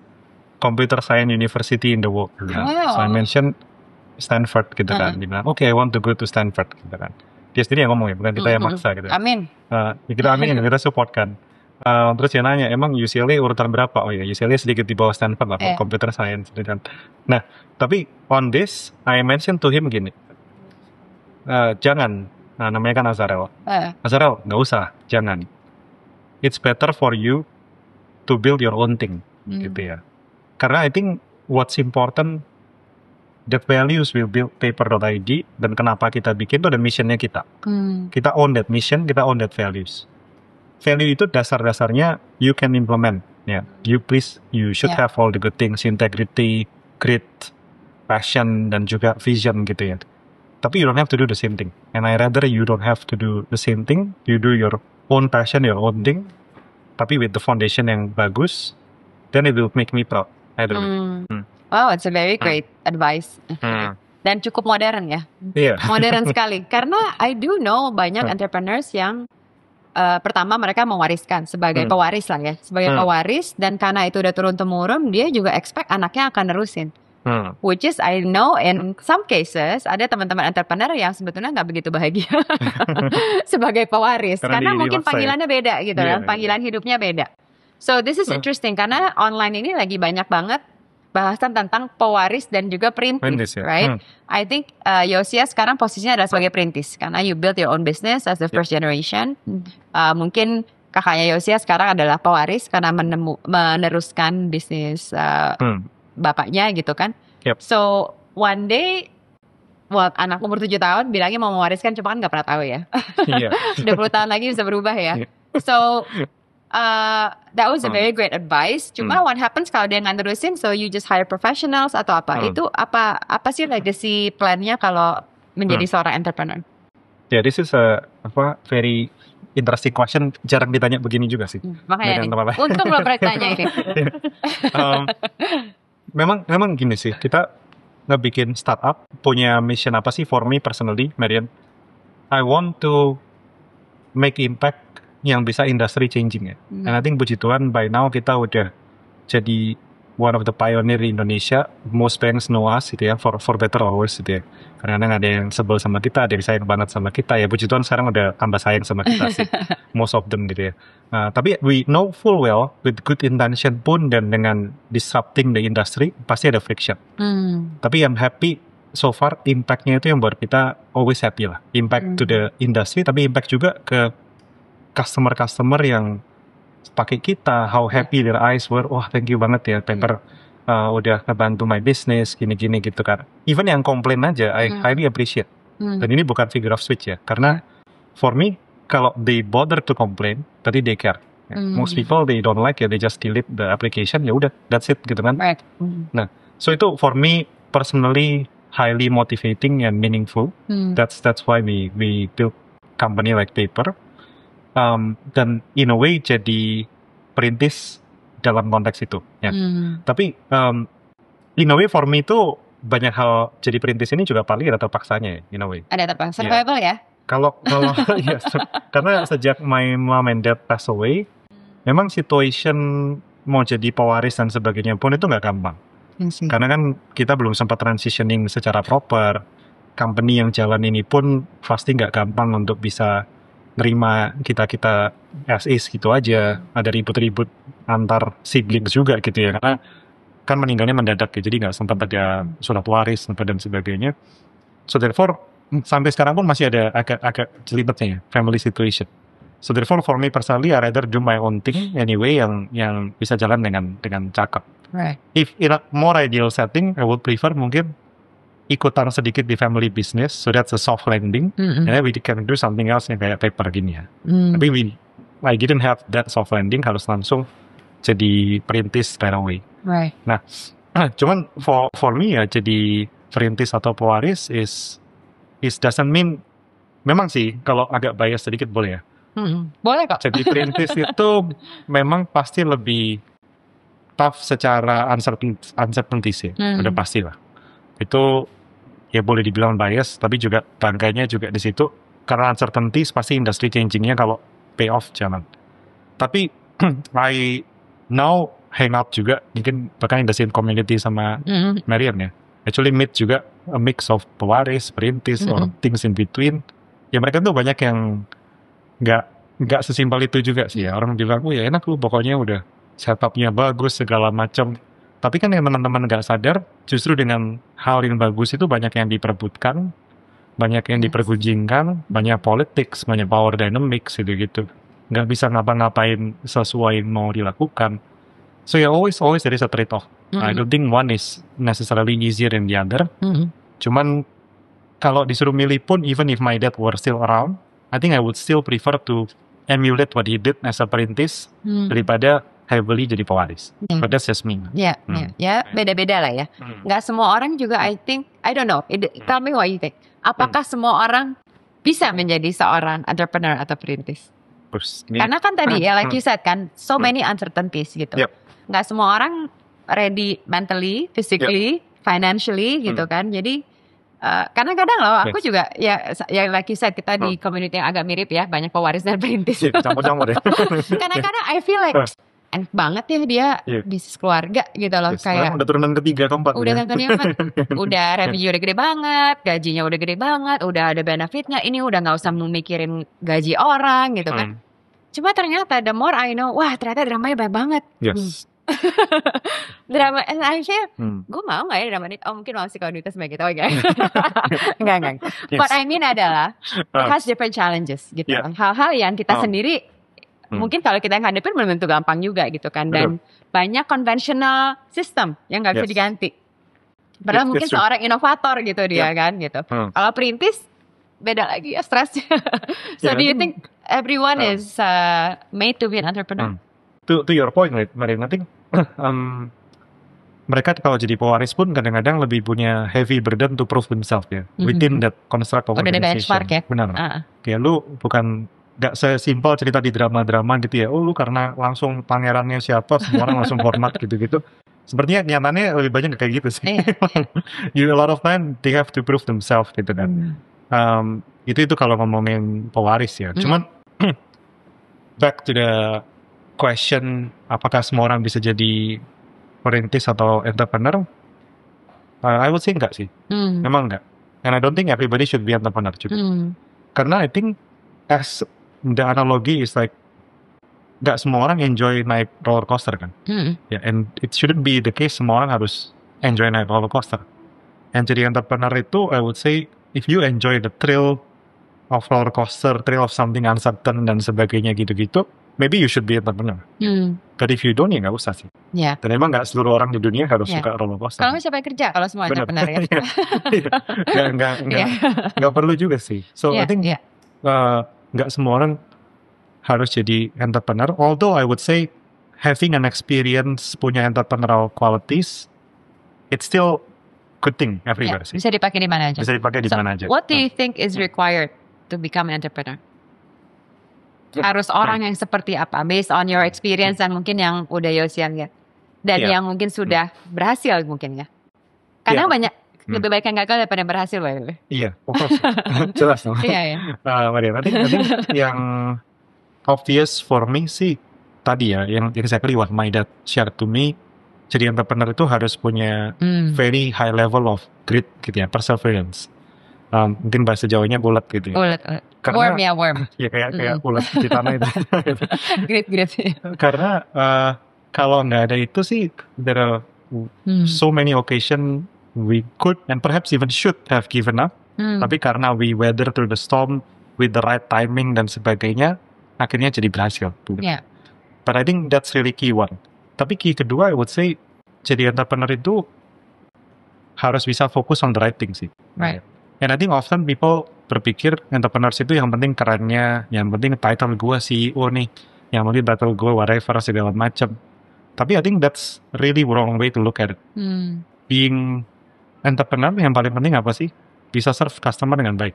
Speaker 1: computer science university in the world?
Speaker 2: Wow.
Speaker 1: So I mentioned Stanford gitu kan. Dia bilang, okay, I want to go to Stanford gitu kan. Dia sendiri yang ngomong ya, bukan kita yang maksa gitu.
Speaker 2: Amin.
Speaker 1: Kita amin, kita support kan. Terus dia nanya, emang UCLA urutan berapa? Oh ya, UCLA sedikit di bawah Stanford lah, computer science gitu kan. Nah, tapi on this, I mentioned to him gini, jangan, namanya kan Azarel. Azarel, nggak usah, jangan. It's better for you to build your own thing, gitu ya. Karena I think what's important, that values will build paper.id, dan kenapa kita bikin itu ada missionnya kita. Kita own that mission, kita own that values. Value itu dasar-dasarnya you can implement. Yeah. You should have all the good things, integrity, grit, passion, dan juga vision gitu ya. Tapi you don't have to do the same thing. And I rather you don't have to do the same thing. You do your own passion, your own thing. Tapi with the foundation yang bagus, then it will make me proud.
Speaker 2: Wow, it's a very great advice. Dan cukup modern ya.
Speaker 1: Iya.
Speaker 2: Modern sekali. Karena I do know banyak entrepreneurs yang pertama mereka mewariskan sebagai pewaris lah ya. Sebagai pewaris, dan karena itu udah turun-temurun, dia juga expect anaknya akan nerusin. Which is I know in some cases ada teman-teman entrepreneur yang sebetulnya nggak begitu bahagia sebagai pewaris karena mungkin panggilannya beda gitu kan, panggilan hidupnya beda. So this is interesting karena online ini lagi banyak banget bahasan tentang pewaris dan juga perintis, right? I think Yosia sekarang posisinya adalah sebagai perintis karena you build your own business as the first generation. Mungkin kakaknya Yosia sekarang adalah pewaris karena meneruskan bisnis bapaknya gitu kan. So one day, anak umur 7 tahun bilangnya mau mewariskan, cuma kan nggak pernah tahu ya. 20 tahun lagi bisa berubah ya. So that was a very great advice. Cuma what happens kalau dia nggak terusin, so you just hire professionals atau apa? Itu apa sih legacy plan-nya kalau menjadi seorang entrepreneur?
Speaker 1: Yeah, this is a very interesting question. Jarang ditanya begini juga sih.
Speaker 2: Makanya untung lo pernah tanya ini.
Speaker 1: Memang gini sih, kita ngebikin startup punya mission apa sih? For me personally, Marian, I want to make impact yang bisa industry changing ya. And I think puji Tuhan by now kita udah jadi one of the pioneer di Indonesia. Most banks know us gitu ya, for better or worse gitu ya. Kadang-kadang ada yang sebel sama kita, ada yang sayang banget sama kita ya. Puji Tuhan sekarang udah tambah sayang sama kita sih, most of them gitu ya. Tapi we know full well with good intention pun dan dengan disrupting the industry pasti ada friction. Tapi I'm happy so far impact-nya itu yang buat kita always happy lah. Impact to the industry tapi impact juga ke customer yang pakai kita, how happy their eyes were. Wah, thank you banget ya Pepper, udah ngebantu my business gini-gini gitu kan. Even yang komplain aja I highly appreciate. Dan ini bukan figure of speech ya, karena for me kalau they bother to complain berarti they care. Most people they don't like ya, they just delete the application, ya udah that's it gitu kan. Nah, so itu for me personally highly motivating and meaningful. That's why we build company like Paper. Dan in a way jadi perintis dalam konteks itu ya. Tapi in a way for me itu banyak hal jadi perintis ini juga paling ada terpaksanya ya, in a way.
Speaker 2: Ada terpaksa, survival ya?
Speaker 1: Kalau ya, karena sejak my mom and dad pass away, memang situation mau jadi pewaris dan sebagainya pun itu nggak gampang. Karena kan kita belum sempat transitioning secara proper. Company yang jalan ini pun pasti nggak gampang untuk bisa nerima kita as is gitu aja. Ada ribut-ribut antar siblings juga gitu ya, karena kan meninggalnya mendadak ya, jadi nggak sempat ada surat waris dan sebagainya. So therefore sampai sekarang pun masih ada agak jelibetnya ya, family situation. So therefore for me personally I rather do my own thing anyway yang bisa jalan dengan cakep.
Speaker 2: Right.
Speaker 1: If in a more ideal setting I would prefer mungkin ikutan sedikit di family business, so that's a soft landing, and then we can do something else yang kayak Paper gini ya. Tapi I didn't have that soft landing, harus langsung jadi perintis right away.
Speaker 2: Right.
Speaker 1: Nah, cuman for me ya jadi perintis atau pewaris is doesn't mean, memang sih kalau agak bias sedikit boleh ya.
Speaker 2: Boleh kok.
Speaker 1: Jadi perintis itu memang pasti lebih tough secara uncertainty sih, udah pasti lah. Itu ya boleh dibilang bias, tapi juga bangkainya juga di situ karena uncertainty pasti industry changingnya kalau pay off jalan. Tapi I now hang out juga mungkin bahkan in the same community sama Marian ya. Actually meet juga a mix of pewaris, perintis, or things in between. Ya mereka tuh banyak yang nggak sesimpel itu juga sih ya. Orang bilang, oh ya enak lu pokoknya udah setupnya bagus segala macam. Tapi kan yang teman-teman nggak sadar, justru dengan hal yang bagus itu banyak yang diperebutkan, banyak yang dipergunjingkan, banyak politics, banyak power dynamics gitu-gitu. Nggak bisa ngapa-ngapain sesuai mau dilakukan. So yeah, always there is a trade-off. I don't think one is necessarily easier than the other. Cuman kalau disuruh milih pun, even if my dad were still around, I think I would still prefer to emulate what he did as a perintis daripada heavily jadi pewaris. But that's just me.
Speaker 2: Ya, beda-beda lah ya. Nggak semua orang juga, I think, I don't know. Tell me what you think. Apakah semua orang bisa menjadi seorang entrepreneur atau perintis? Karena kan tadi ya, like you said kan, so many uncertainties gitu. Nggak semua orang ready mentally, physically, financially gitu kan. Jadi kadang-kadang loh, aku juga ya like you said, kita di community yang agak mirip ya, banyak pewaris dan perintis.
Speaker 1: Campur-campur ya.
Speaker 2: Kadang-kadang I feel like enak banget ya dia bisnis keluarga gitu loh. Kayak
Speaker 1: udah turunan ketiga keempat.
Speaker 2: Udah udah revenue udah gede banget, gajinya udah gede banget, udah ada benefitnya. Ini udah nggak usah memikirin gaji orang gitu kan. Cuma ternyata the more I know, wah ternyata dramanya banyak banget.
Speaker 1: Yes.
Speaker 2: Drama, and actually gue mau gak ya drama ini? Oh mungkin masih kalau duitnya sebagai gitu, enggak. Enggak.
Speaker 1: Yes.
Speaker 2: What I mean adalah it has different challenges gitu. Hal-hal yang kita sendiri mungkin kalau kita ngadepin belum tentu gampang juga gitu kan. Dan banyak conventional system yang gak bisa diganti. Padahal mungkin seorang inovator gitu dia kan gitu. Kalau perintis beda lagi ya stresnya. So do you think everyone is made to be an entrepreneur?
Speaker 1: To your point, right, Marin, I think mereka kalau jadi pewaris pun kadang-kadang lebih punya heavy burden to prove themselves ya, within that construct of organization.
Speaker 2: Benchmark ya?
Speaker 1: Benar. Kayak lu bukan gak sesimpel cerita di drama-drama gitu ya, lu karena langsung pangerannya siapa, semua orang langsung hormat gitu-gitu. Sepertinya nyatanya lebih banyak kayak gitu sih. A lot of time they have to prove themselves gitu kan. Itu kalau ngomongin pewaris ya. Cuman back to the question, apakah semua orang bisa jadi perintis atau entrepreneur? I would say enggak sih. Memang enggak. And I don't think everybody should be entrepreneur juga. Karena I think as the analogy is like, enggak semua orang enjoy naik roller coaster kan. And it shouldn't be the case semua orang harus enjoy naik roller coaster. And jadi entrepreneur itu, I would say, if you enjoy the thrill of roller coaster, thrill of something uncertain dan sebagainya gitu-gitu, maybe you should be entrepreneur. But if you don't, ya nggak usah sih. Dan emang nggak seluruh orang di dunia harus suka roller coaster.
Speaker 2: Kalau siapa yang kerja, kalau semua entrepreneur ya.
Speaker 1: Nggak perlu juga sih. So I think nggak semua orang harus jadi entrepreneur. Although I would say having an experience, punya entrepreneurial qualities, it's still good thing everywhere sih.
Speaker 2: Bisa dipakai di mana aja.
Speaker 1: Bisa dipakai di mana aja.
Speaker 2: What do you think is required to become an entrepreneur? Harus orang yang seperti apa, based on your experience dan mungkin yang udah Yosian ya, dan yang mungkin sudah berhasil mungkin ya, karena banyak lebih baik yang gagal daripada yang berhasil, by
Speaker 1: Iya, jelas dong. Maria, nanti yang obvious for me sih tadi ya, yang exactly what my dad shared to me. Jadi entrepreneur itu harus punya very high level of grit gitu ya, perseverance. Mungkin bahasa Jawanya bulat gitu ya.
Speaker 2: Bulat. Worm.
Speaker 1: Ya kayak bulat di tanah itu.
Speaker 2: Grit.
Speaker 1: Karena kalau nggak ada itu sih, there are so many occasion we could and perhaps even should have given up. Tapi karena we weather through the storm with the right timing dan sebagainya, akhirnya jadi berhasil. But I think that's really key one. Tapi key kedua, I would say, jadi entrepreneur itu harus bisa fokus on the right thing sih.
Speaker 2: Right.
Speaker 1: And I think often people berpikir entrepreneurs itu yang penting kerennya, yang penting title gue CEO nih, yang penting title gue whatever segala macam. Tapi I think that's really wrong way to look at it. Being entrepreneur yang paling penting apa sih? Bisa serve customer dengan baik.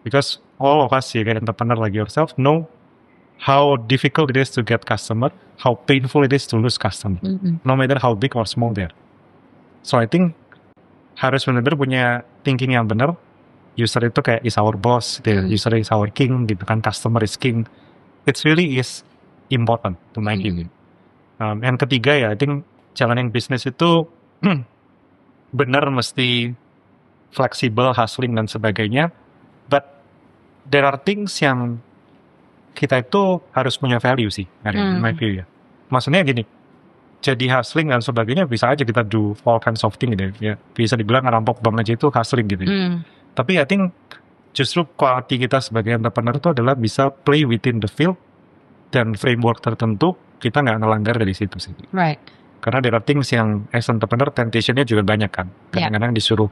Speaker 1: Because all of us ya, kayak entrepreneur like yourself, know how difficult it is to get customer, how painful it is to lose customer, no matter how big or small they are. So I think harus benar-benar punya thinking yang benar. User itu kayak is our boss, user is our king gitu kan, customer is king. It really is important to my opinion. Yang ketiga ya, I think jalanin bisnis itu benar mesti fleksibel, hustling dan sebagainya. But there are things yang kita itu harus punya value sih, in my view ya. Maksudnya gini, jadi hustling dan sebagainya bisa aja kita do all kinds of things gitu ya. Bisa dibilang ngerampok bank aja itu hustling gitu ya. Tapi I think justru quality kita sebagai entrepreneur itu adalah bisa play within the field dan framework tertentu, kita nggak ngelanggar dari situ sih.
Speaker 2: Right.
Speaker 1: Karena there are things yang as entrepreneur temptation-nya juga banyak kan. Kadang-kadang disuruh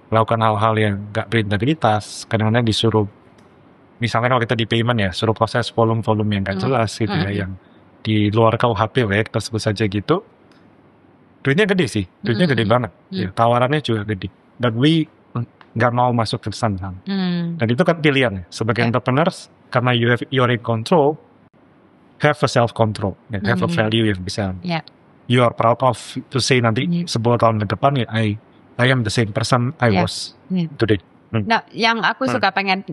Speaker 1: melakukan hal-hal yang nggak berintegritas, kadang-kadang disuruh misalnya kalau kita di payment ya, suruh proses volume-volume yang gak jelas gitu ya, yang di luar KUHP ya, kita sebut saja gitu. Duitnya gede sih, duitnya gede banget. Ya, tawarannya juga gede. Dan we gak mau masuk ke sana. Dan itu kan pilihan ya. Sebagai entrepreneurs, karena you're in control, have a self-control. Have a value yang bisa you are proud of to say nanti 10 tahun ke depan ya, I am the same person I was today.
Speaker 2: Nah, yang aku suka pengen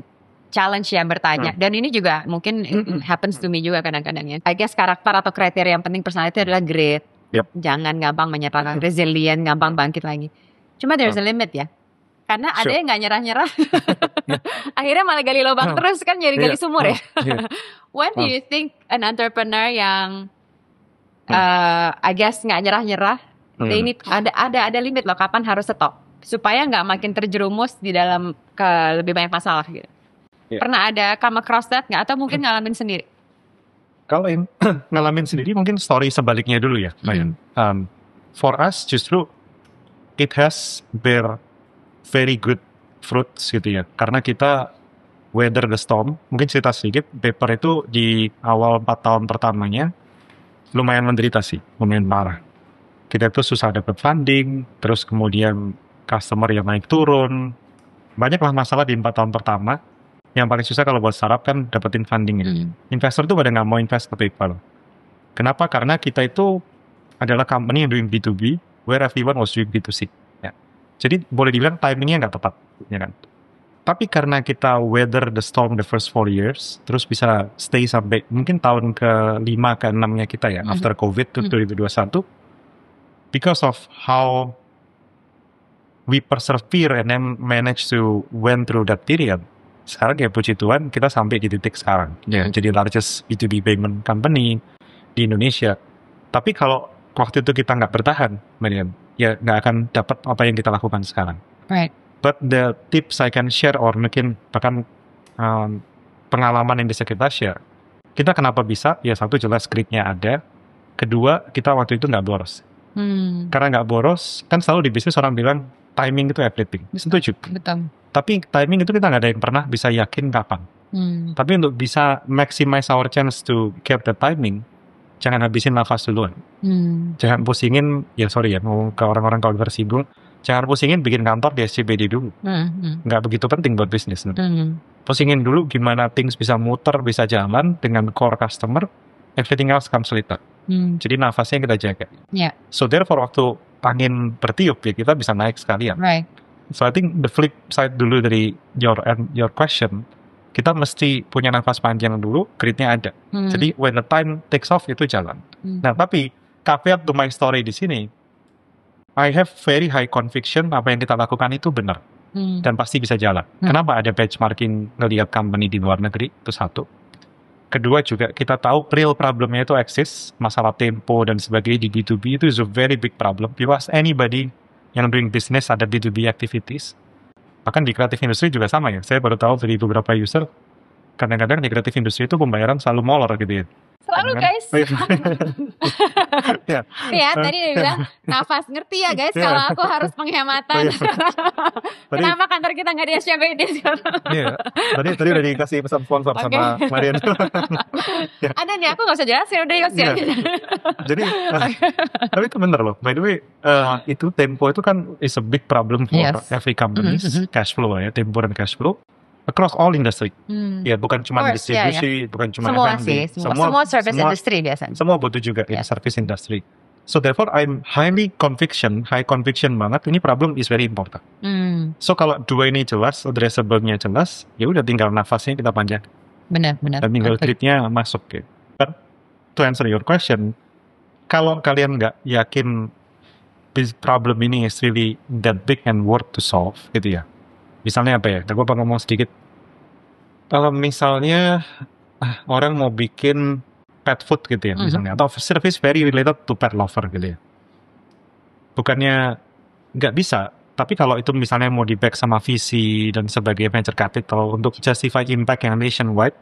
Speaker 2: challenge ya bertanya. Dan ini juga mungkin it happens to me juga kadang-kadang ya. I guess karakter atau kriteria yang penting personality adalah grit.
Speaker 1: Yep.
Speaker 2: Jangan gampang menyerah, resilient, gampang bangkit lagi. Cuma there's a limit ya. Karena ada yang nggak nyerah-nyerah. Akhirnya malah gali lubang terus kan, jadi gali sumur ya. When do you think an entrepreneur yang I guess nggak nyerah-nyerah, they need ada limit loh kapan harus stop supaya nggak makin terjerumus di dalam ke lebih banyak masalah gitu. Pernah ada come across that nggak, atau mungkin ngalamin sendiri?
Speaker 1: Kalau ngalamin sendiri mungkin story sebaliknya dulu ya, Mayan. For us justru it has bear very good fruits gitu ya, karena kita weather the storm. Mungkin cerita sedikit, Paper itu di awal 4 tahun pertamanya lumayan menderita sih, lumayan parah. Kita tuh susah dapat funding, terus kemudian customer yang naik turun, banyaklah masalah di 4 tahun pertama. Yang paling susah kalau buat startup kan dapetin funding. Investor tuh pada nggak mau invest ke PayPal. Kenapa? Karena kita itu adalah company yang doing B2B, where everyone was doing B2C. Ya. Jadi boleh dibilang timingnya nggak tepat, ya kan? Tapi karena kita weather the storm the first 4 years, terus bisa stay sampai mungkin tahun ke-5 ke-6-nya kita ya, after COVID to 2021, because of how we persevere and then manage to went through that period. Sekarang ya puji Tuhan kita sampai di titik sekarang. Jadi largest B2B payment company di Indonesia. Tapi kalau waktu itu kita nggak bertahan, Marian, ya nggak akan dapat apa yang kita lakukan sekarang.
Speaker 2: Right.
Speaker 1: But the tips I can share, or mungkin bahkan pengalaman yang bisa kita share. Kita kenapa bisa? Ya satu jelas gritnya ada. Kedua, kita waktu itu nggak boros. Karena nggak boros, kan selalu di bisnis orang bilang timing itu everything. Setuju.
Speaker 2: Betul.
Speaker 1: Tapi timing itu kita nggak ada yang pernah bisa yakin kapan. Tapi untuk bisa maximize our chance to get the timing, jangan habisin nafas duluan. Jangan pusingin, ya sorry ya, mau ke orang-orang kalau tersinggung, jangan pusingin bikin kantor di SCBD dulu. Nggak begitu penting buat bisnis. Pusingin dulu gimana things bisa muter, bisa jalan dengan core customer, everything else comes later. Jadi nafasnya kita jaga. So therefore waktu angin bertiup ya kita bisa naik sekalian.
Speaker 2: Right.
Speaker 1: So I think the flip side dulu dari your question, kita mesti punya nafas panjang dulu, gritnya ada. Jadi when the time takes off itu jalan. Nah tapi caveat to my story di sini, I have very high conviction apa yang kita lakukan itu benar dan pasti bisa jalan. Kenapa ada benchmarking ngelihat company di luar negeri, itu satu. Kedua juga kita tahu real problemnya itu exist, masalah tempo dan sebagainya di B2B itu is a very big problem. Because anybody yang doing business ada B2B activities. Bahkan di kreatif industri juga sama ya. Saya baru tahu dari beberapa user, kadang-kadang di kreatif industri itu pembayaran selalu molor gitu ya.
Speaker 2: Selalu guys. Ya, tadi dia bilang nafas, ngerti ya guys kalau aku harus penghematan. Kenapa kantor kita nggak di SCBD?
Speaker 1: Tadi udah dikasih pesan sponsor sama Marian.
Speaker 2: Ada nih, aku nggak usah jelasin, udah Yos ya.
Speaker 1: Jadi, tapi itu bener loh. By the way, itu tempo itu kan is a big problem for every company. Cash flow ya, tempo dan cash flow. Across all industry, ya bukan cuma distribusi, bukan cuma
Speaker 2: semua sih, semua service industry biasanya.
Speaker 1: Semua butuh juga ya service industry. So therefore I'm high conviction banget. Ini problem is very important. So kalau dua ini jelas, addressable-nya jelas, ya udah tinggal nafasnya kita panjang.
Speaker 2: Benar.
Speaker 1: Dan tinggal gritnya masuk ya. But to answer your question, kalau kalian nggak yakin this problem ini is really that big and worth to solve, gitu ya. Misalnya apa ya? Gue pengen ngomong sedikit. Kalau misalnya orang mau bikin pet food gitu ya, misalnya, atau service very related to pet lover gitu ya. Bukannya nggak bisa, tapi kalau itu misalnya mau di-back sama VC dan sebagai venture capital untuk justify impact yang nationwide,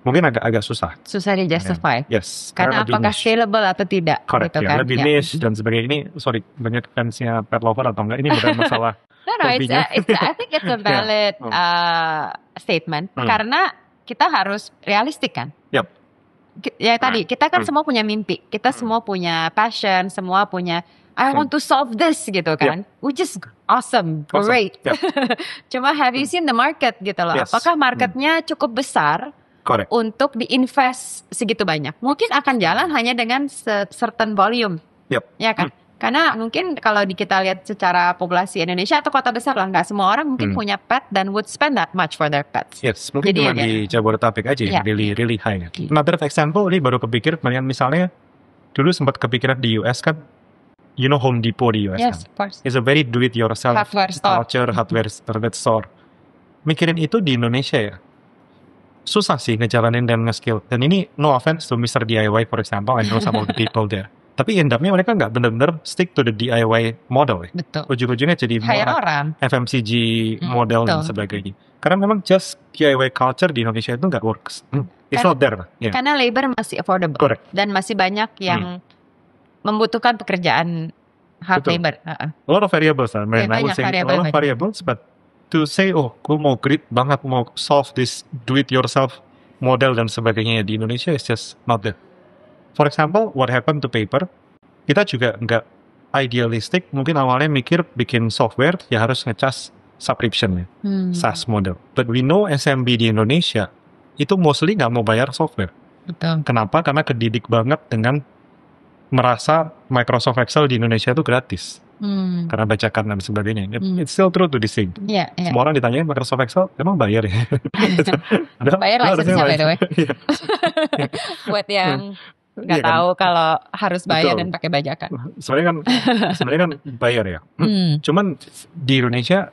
Speaker 1: mungkin agak susah.
Speaker 2: Susah di-justify?
Speaker 1: Yes.
Speaker 2: Karena apakah scalable atau tidak?
Speaker 1: Correct, gitu, ya. Lebih niche dan sebagainya. Ini, sorry, banyak fansnya pet lover atau enggak, ini bukan masalah.
Speaker 2: No, I think it's a valid statement. Karena kita harus realistik kan.
Speaker 1: Yep.
Speaker 2: Ya tadi, kita kan semua punya mimpi. Kita semua punya passion, semua punya I want to solve this gitu kan. Which is awesome, great. Cuma have you seen the market gitu loh. Apakah marketnya cukup besar untuk diinvest segitu banyak? Mungkin akan jalan hanya dengan certain volume. Ya kan? Karena mungkin kalau kita lihat secara populasi Indonesia atau kota besar lah, nggak semua orang mungkin punya pet dan would spend that much for their pets.
Speaker 1: Yes, mungkin
Speaker 2: Jadi
Speaker 1: cuma
Speaker 2: ya,
Speaker 1: di Jabodetabek aja
Speaker 2: Yeah.
Speaker 1: really high. Another example ini baru kepikir, misalnya dulu sempat kepikiran di US kan, you know Home Depot di US
Speaker 2: Yes,
Speaker 1: kan?
Speaker 2: of course.
Speaker 1: It's a very do-it-yourself
Speaker 2: Hardware store.
Speaker 1: culture, hardware store. Mikirin itu di Indonesia ya, susah sih ngejalanin dan nge-skill. Dan ini no offense to Mr. DIY for example, I know some of the people there. Tapi end up-nya mereka nggak benar-benar stick to the DIY model ya.
Speaker 2: Betul.
Speaker 1: Ujung-ujungnya jadi
Speaker 2: Hire
Speaker 1: more
Speaker 2: orang.
Speaker 1: FMCG model dan
Speaker 2: betul.
Speaker 1: sebagainya. Karena memang just DIY culture di Indonesia itu nggak works. It's not there. Yeah.
Speaker 2: Karena labor masih affordable.
Speaker 1: Correct.
Speaker 2: Dan masih banyak yang membutuhkan pekerjaan hard
Speaker 1: Betul.
Speaker 2: labor.
Speaker 1: A lot of variables. I would
Speaker 2: banyak
Speaker 1: say a lot of variables, but to say, oh, gue mau grit banget, mau solve this do-it-yourself model dan sebagainya di Indonesia is just not there. For example, what happened to paper, kita juga nggak idealistic, mungkin awalnya mikir bikin software, ya harus ngecas subscription ya, SaaS model. But we know SMB di Indonesia, itu mostly nggak mau bayar software.
Speaker 2: Betul.
Speaker 1: Kenapa? Karena kedidik banget dengan merasa Microsoft Excel di Indonesia itu gratis. Karena bacakan dan sebagainya. It's still true to this thing.
Speaker 2: Iya, iya.
Speaker 1: Semua orang ditanyain Microsoft Excel, emang bayar ya?
Speaker 2: Bayar license-nya by the way.
Speaker 1: Iya.
Speaker 2: Buat yang nggak
Speaker 1: Iya kan?
Speaker 2: tahu kalau harus bayar
Speaker 1: Betul.
Speaker 2: dan pakai bajakan.
Speaker 1: Sebenarnya kan bayar ya. Cuman di Indonesia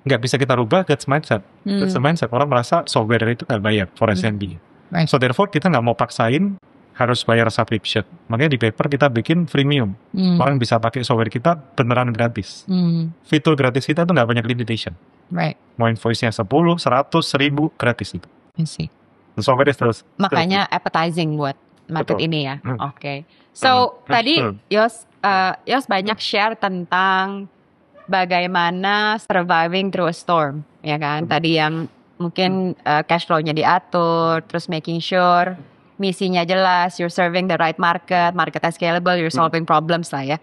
Speaker 1: nggak bisa kita rubah that's mindset. That's the mindset. Orang merasa software itu nggak bayar for SMB.
Speaker 2: Right.
Speaker 1: So therefore kita nggak mau paksain harus bayar subscription. Makanya di paper kita bikin freemium. Orang bisa pakai software kita beneran gratis. Fitur gratis kita tuh nggak banyak limitation.
Speaker 2: Right.
Speaker 1: Mau invoice-nya 10, 100, 1000 gratis itu.
Speaker 2: I see.
Speaker 1: The software is terus.
Speaker 2: Makanya appetizing buat market
Speaker 1: Betul.
Speaker 2: ini ya. Oke. So tadi
Speaker 1: Betul.
Speaker 2: Yos banyak share tentang bagaimana surviving through a storm, ya kan? Tadi yang mungkin cash flow-nya diatur, terus making sure misinya jelas, you're serving the right market scalable, you're solving problems lah ya.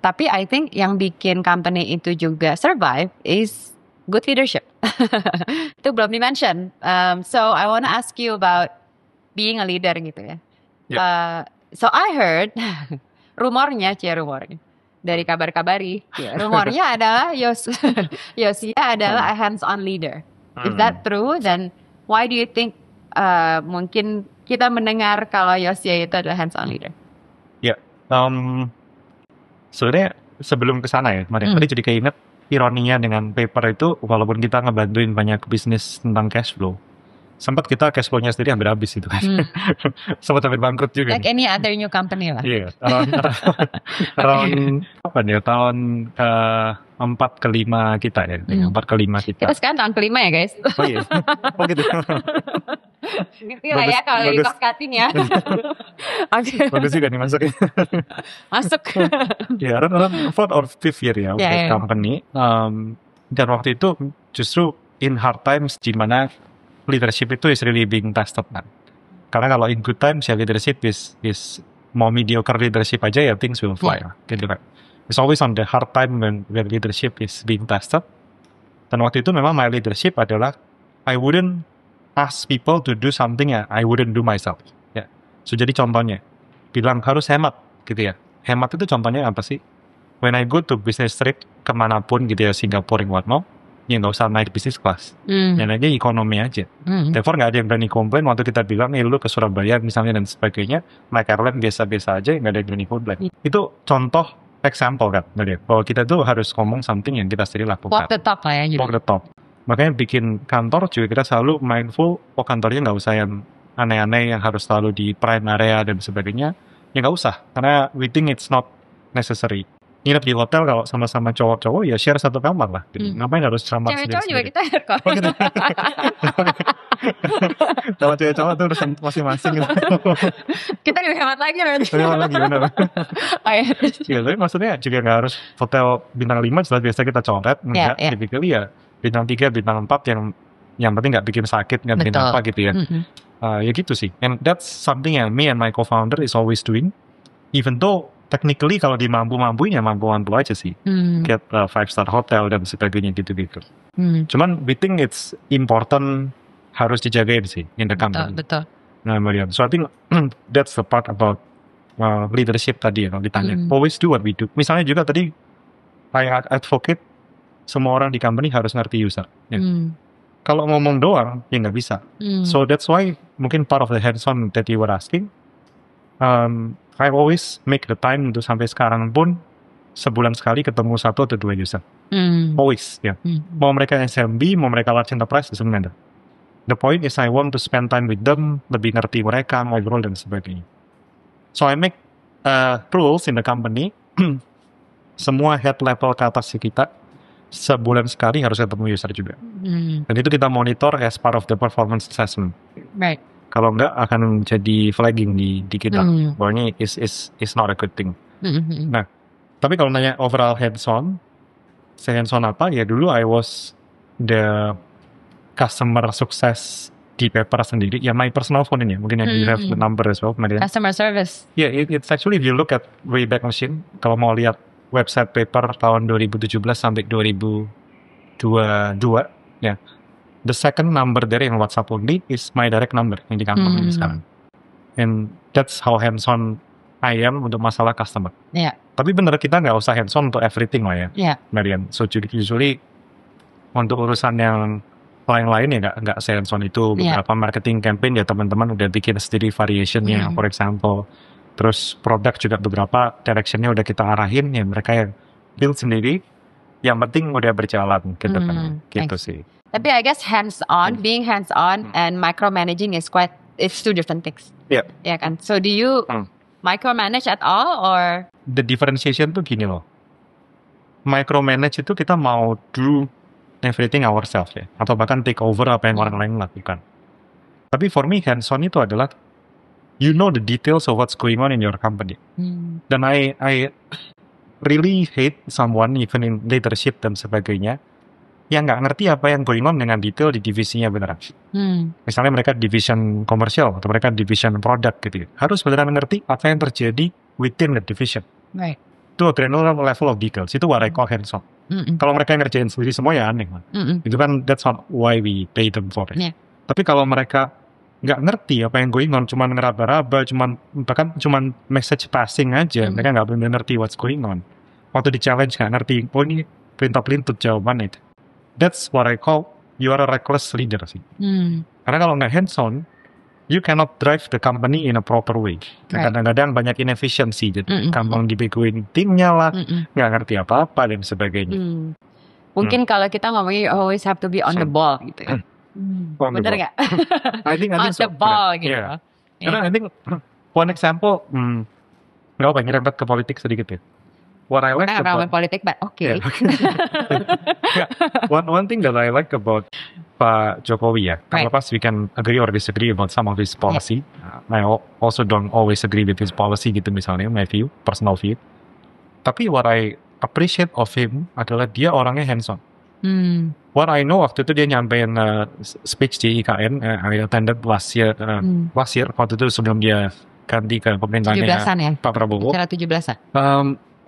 Speaker 2: Tapi I think yang bikin company itu juga survive is good leadership. Itu belum di-mention. So I wanna ask you about being a leader gitu ya. So I heard rumornya dari kabar-kabari, rumornya adalah Yosia adalah a hands-on leader. Is that true? Then why do you think mungkin kita mendengar kalau Yosia itu adalah hands-on leader?
Speaker 1: Ya, sebenarnya sebelum ke sana ya, kemarin tadi jadi keinget ironinya dengan paper itu, walaupun kita ngebantuin banyak bisnis tentang cash flow, sempat kita cash flow-nya sendiri hampir habis itu kan. Sempat hampir bangkrut juga.
Speaker 2: Like any other new company lah.
Speaker 1: Iya, around apa nih, tahun ke-4 ke-5 kita ya, 4 ke-5 kita.
Speaker 2: Kita sekarang tahun kelima ya guys.
Speaker 1: Oh iya, oh gitu.
Speaker 2: Ngerti lah ya kalau di cost cutting ya.
Speaker 1: Bagus juga nih masuknya.
Speaker 2: Masuk.
Speaker 1: Ya, around 4th or 5th year ya, company. Dan waktu itu justru in hard times, di mana leadership itu is really being tested kan. Karena kalau in good times ya leadership is mau mediocre leadership aja ya things will fly lah, gitu kan. It's always on the hard time when leadership is being tested. Dan waktu itu memang my leadership adalah I wouldn't ask people to do something ya I wouldn't do myself. Ya. So jadi contohnya bilang harus hemat gitu ya. Hemat itu contohnya apa sih? When I go to business trip kemanapun gitu ya, Singapore yang whatnot, ya nggak usah naik business class, yang aja ekonomi aja. Therefore nggak ada yang berani komplain waktu kita bilang, lu ke Surabaya misalnya dan sebagainya, naik airline biasa-biasa aja, nggak ada yang berani komplain. Itu contoh example kan, bahwa kita tuh harus ngomong something yang kita sendiri lakukan.
Speaker 2: Walk the talk lah ya.
Speaker 1: Walk the talk. Makanya bikin kantor juga kita selalu mindful, kantornya nggak usah yang aneh-aneh yang harus selalu di prime area dan sebagainya, ya nggak usah, karena we think it's not necessary. Nginep di hotel kalau sama-sama cowok-cowok ya share satu kamar lah. Ngapain harus sama
Speaker 2: cewek-cowok juga kita share kok.
Speaker 1: Oh gitu. Kalau cewek-cowok tuh urusan masing-masing gitu.
Speaker 2: Kita lebih hemat lagi berarti.
Speaker 1: Hemat lagi benar. Ya, tapi maksudnya juga nggak harus hotel bintang 5 jelas biasa kita coret. Enggak, typically ya bintang 3, bintang 4 yang penting nggak bikin sakit, nggak bikin apa gitu ya. Ya gitu sih. And that's something yang me and my co-founder is always doing. Even though technically kalau dimampu-mampuin ya mampu-mampu aja sih. Get 5-star hotel dan sebagainya gitu-gitu. Cuman we think it's important, harus dijagain sih in the company.
Speaker 2: Betul.
Speaker 1: Nah, Mariam. So I think that's the part about leadership tadi ya, kalau ditanya. Always do what we do. Misalnya juga tadi, I advocate semua orang di company harus ngerti user. Ya. Kalau ngomong doang, ya nggak bisa. So that's why mungkin part of the hands-on that you were asking, I always make the time untuk sampai sekarang pun sebulan sekali ketemu 1 atau 2 user. Always, ya. Mau mereka SMB, mau mereka large enterprise, doesn't matter. The point is I want to spend time with them, lebih ngerti mereka, ngobrol dan sebagainya. So I make rules in the company, semua head level ke atas kita, sebulan sekali harus ketemu user juga. Dan itu kita monitor as part of the performance assessment.
Speaker 2: Right.
Speaker 1: Kalau enggak akan jadi flagging di kita. Bahwa ini is not a good thing. Nah, tapi kalau nanya overall hands-on, saya hands-on apa? Ya dulu I was the customer success di paper sendiri. Ya my personal phone ini, mungkin you have the number as well.
Speaker 2: Customer service.
Speaker 1: Yeah, it's actually if you look at Wayback Machine, kalau mau lihat website paper tahun 2017 sampai 2022, ya. The second number dari yang WhatsApp only is my direct number yang di kantor ini sekarang. And that's how hands-on I am untuk masalah customer.
Speaker 2: Yeah.
Speaker 1: Tapi bener kita nggak usah hands-on untuk everything lah ya, Marian. So usually untuk urusan yang lain-lain ya nggak hands-on itu. Beberapa marketing campaign ya teman-teman udah bikin sendiri variationnya, for example. Terus produk juga beberapa directionnya udah kita arahin ya mereka yang build sendiri. Yang penting udah berjalan ke depan, gitu sih.
Speaker 2: Tapi I guess hands-on, being hands-on and micromanaging it's 2 different things.
Speaker 1: Yeah.
Speaker 2: Ya kan? So do you micromanage at all or?
Speaker 1: The differentiation tuh gini loh. Micromanage itu kita mau do everything ourselves ya. Atau bahkan take over apa yang orang lain lakukan. Tapi for me hands-on itu adalah you know the details of what's going on in your company. Dan I really hate someone even in leadership dan sebagainya yang nggak ngerti apa yang going on dengan detail di divisinya beneran. Misalnya mereka division komersial atau mereka division product gitu. Harus beneran ngerti apa yang terjadi within the division.
Speaker 2: Right.
Speaker 1: Itu a granular level of details. Itu what I call hands-on. Kalau mereka ngerjain sendiri semua ya aneh. Itu kan that's not why we pay them for it. Yeah. Tapi kalau mereka nggak ngerti apa yang going on, cuman ngeraba-raba, bahkan cuman message passing aja, mereka nggak benar ngerti what's going on. Waktu di challenge nggak ngerti, oh ini pelintut-pelintut jawaban itu. That's what I call you are a reckless leader sih. Karena kalau nggak hands-on, you cannot drive the company in a proper way. Right. Kadang-kadang banyak inefficiency, jadi gampang dibegoin timnya lah, nggak ngerti apa-apa dan sebagainya.
Speaker 2: Mungkin kalau kita ngomongnya you always have to be on the ball gitu ya. Bener nggak?
Speaker 1: I think
Speaker 2: on the ball gitu.
Speaker 1: Yeah. Karena I think one example, nggak apa nyerempet ke politik sedikit ya. What I like about
Speaker 2: politik, but okay.
Speaker 1: One thing that I like about Pak Jokowi ya, lepas we can agree or disagree about some of his policy. I also don't always agree with his policy gitu misalnya, my view, personal view. Tapi what I appreciate of him adalah dia orangnya hands-on. What I know waktu itu dia nyampein speech di IKN, I attended last year waktu itu sebelum dia ganti ke pemerintahannya
Speaker 2: 17-an ya?
Speaker 1: Pak Prabowo.
Speaker 2: Secara 17-an?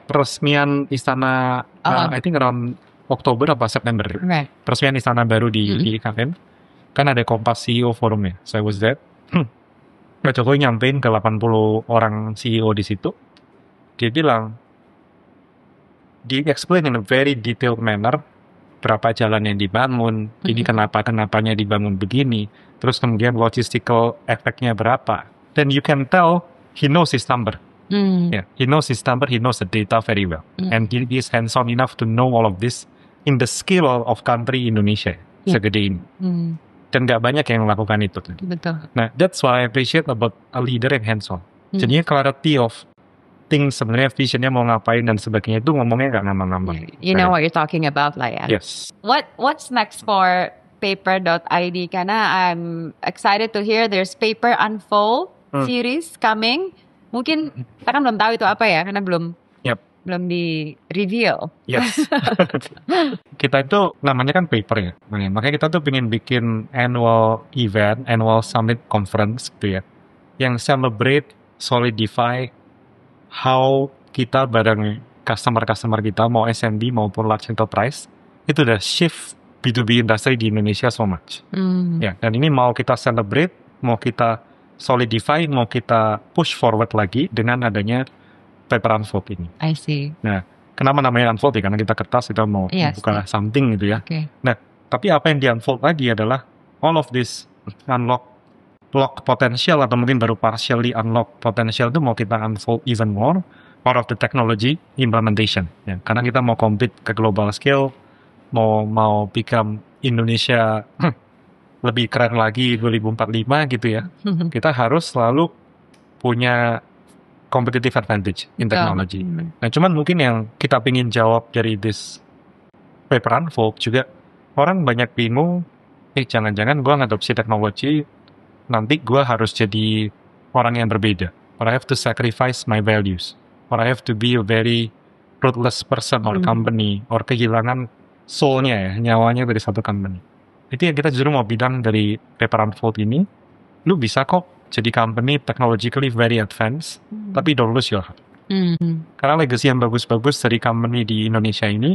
Speaker 1: Peresmian istana, I think around Oktober apa September.
Speaker 2: Right.
Speaker 1: Peresmian istana baru di IKN. Kan ada Kompas CEO Forumnya. So I was there. Pak Jokowi nyampein ke 80 orang CEO di situ. Dia bilang, dia explain in a very detailed manner berapa jalan yang dibangun, ini kenapa-kenapanya dibangun begini, terus kemudian logistical efeknya berapa. Then you can tell he knows his number. Yeah, he knows his number, he knows the data very well. And he is hands-on enough to know all of this in the scale of country Indonesia, segede ini. Dan gak banyak yang melakukan itu.
Speaker 2: Betul.
Speaker 1: Nah, that's what I appreciate about a leader yang hands-on. Jadinya clarity of things, sebenarnya visionnya mau ngapain dan sebagainya itu ngomongnya gak ngambang-ngambang.
Speaker 2: You know what you're talking about lah ya.
Speaker 1: Yes.
Speaker 2: What's next for paper.id? Karena I'm excited to hear there's Paper Unfold series coming. Mungkin kita kan belum tahu itu apa ya, karena belum di reveal.
Speaker 1: Yes. Kita itu namanya kan paper ya. Makanya kita tuh pengen bikin annual event, annual summit conference gitu ya. Yang celebrate, solidify how kita bareng customer-customer kita, mau SMB maupun large enterprise, itu udah shift B2B industry di Indonesia so much. Ya, dan ini mau kita celebrate, mau kita solidify, mau kita push forward lagi dengan adanya paper unfold ini.
Speaker 2: I see.
Speaker 1: Nah, kenapa namanya unfold ya? Karena kita kertas, kita mau
Speaker 2: Yes.
Speaker 1: buka something gitu ya.
Speaker 2: Okay.
Speaker 1: Nah, tapi apa yang di unfold lagi adalah all of this lock potential atau mungkin baru partially unlock potential itu mau kita unfold even more part of the technology implementation. Ya, karena kita mau compete ke global scale, mau become Indonesia lebih keren lagi 2045 gitu ya. Kita harus selalu punya competitive advantage in technology. Nah, cuman mungkin yang kita pingin jawab dari this paper unfold juga, orang banyak bingung, jangan-jangan gue ngadopsi teknologi, nanti gue harus jadi orang yang berbeda. Or I have to sacrifice my values. Or I have to be a very ruthless person or company. Or kehilangan soul-nya ya, nyawanya dari satu company. Itu yang kita justru mau bilang dari paper unfold ini, lu bisa kok jadi company technologically very advanced, tapi don't lose your heart. Karena legacy yang bagus-bagus dari company di Indonesia ini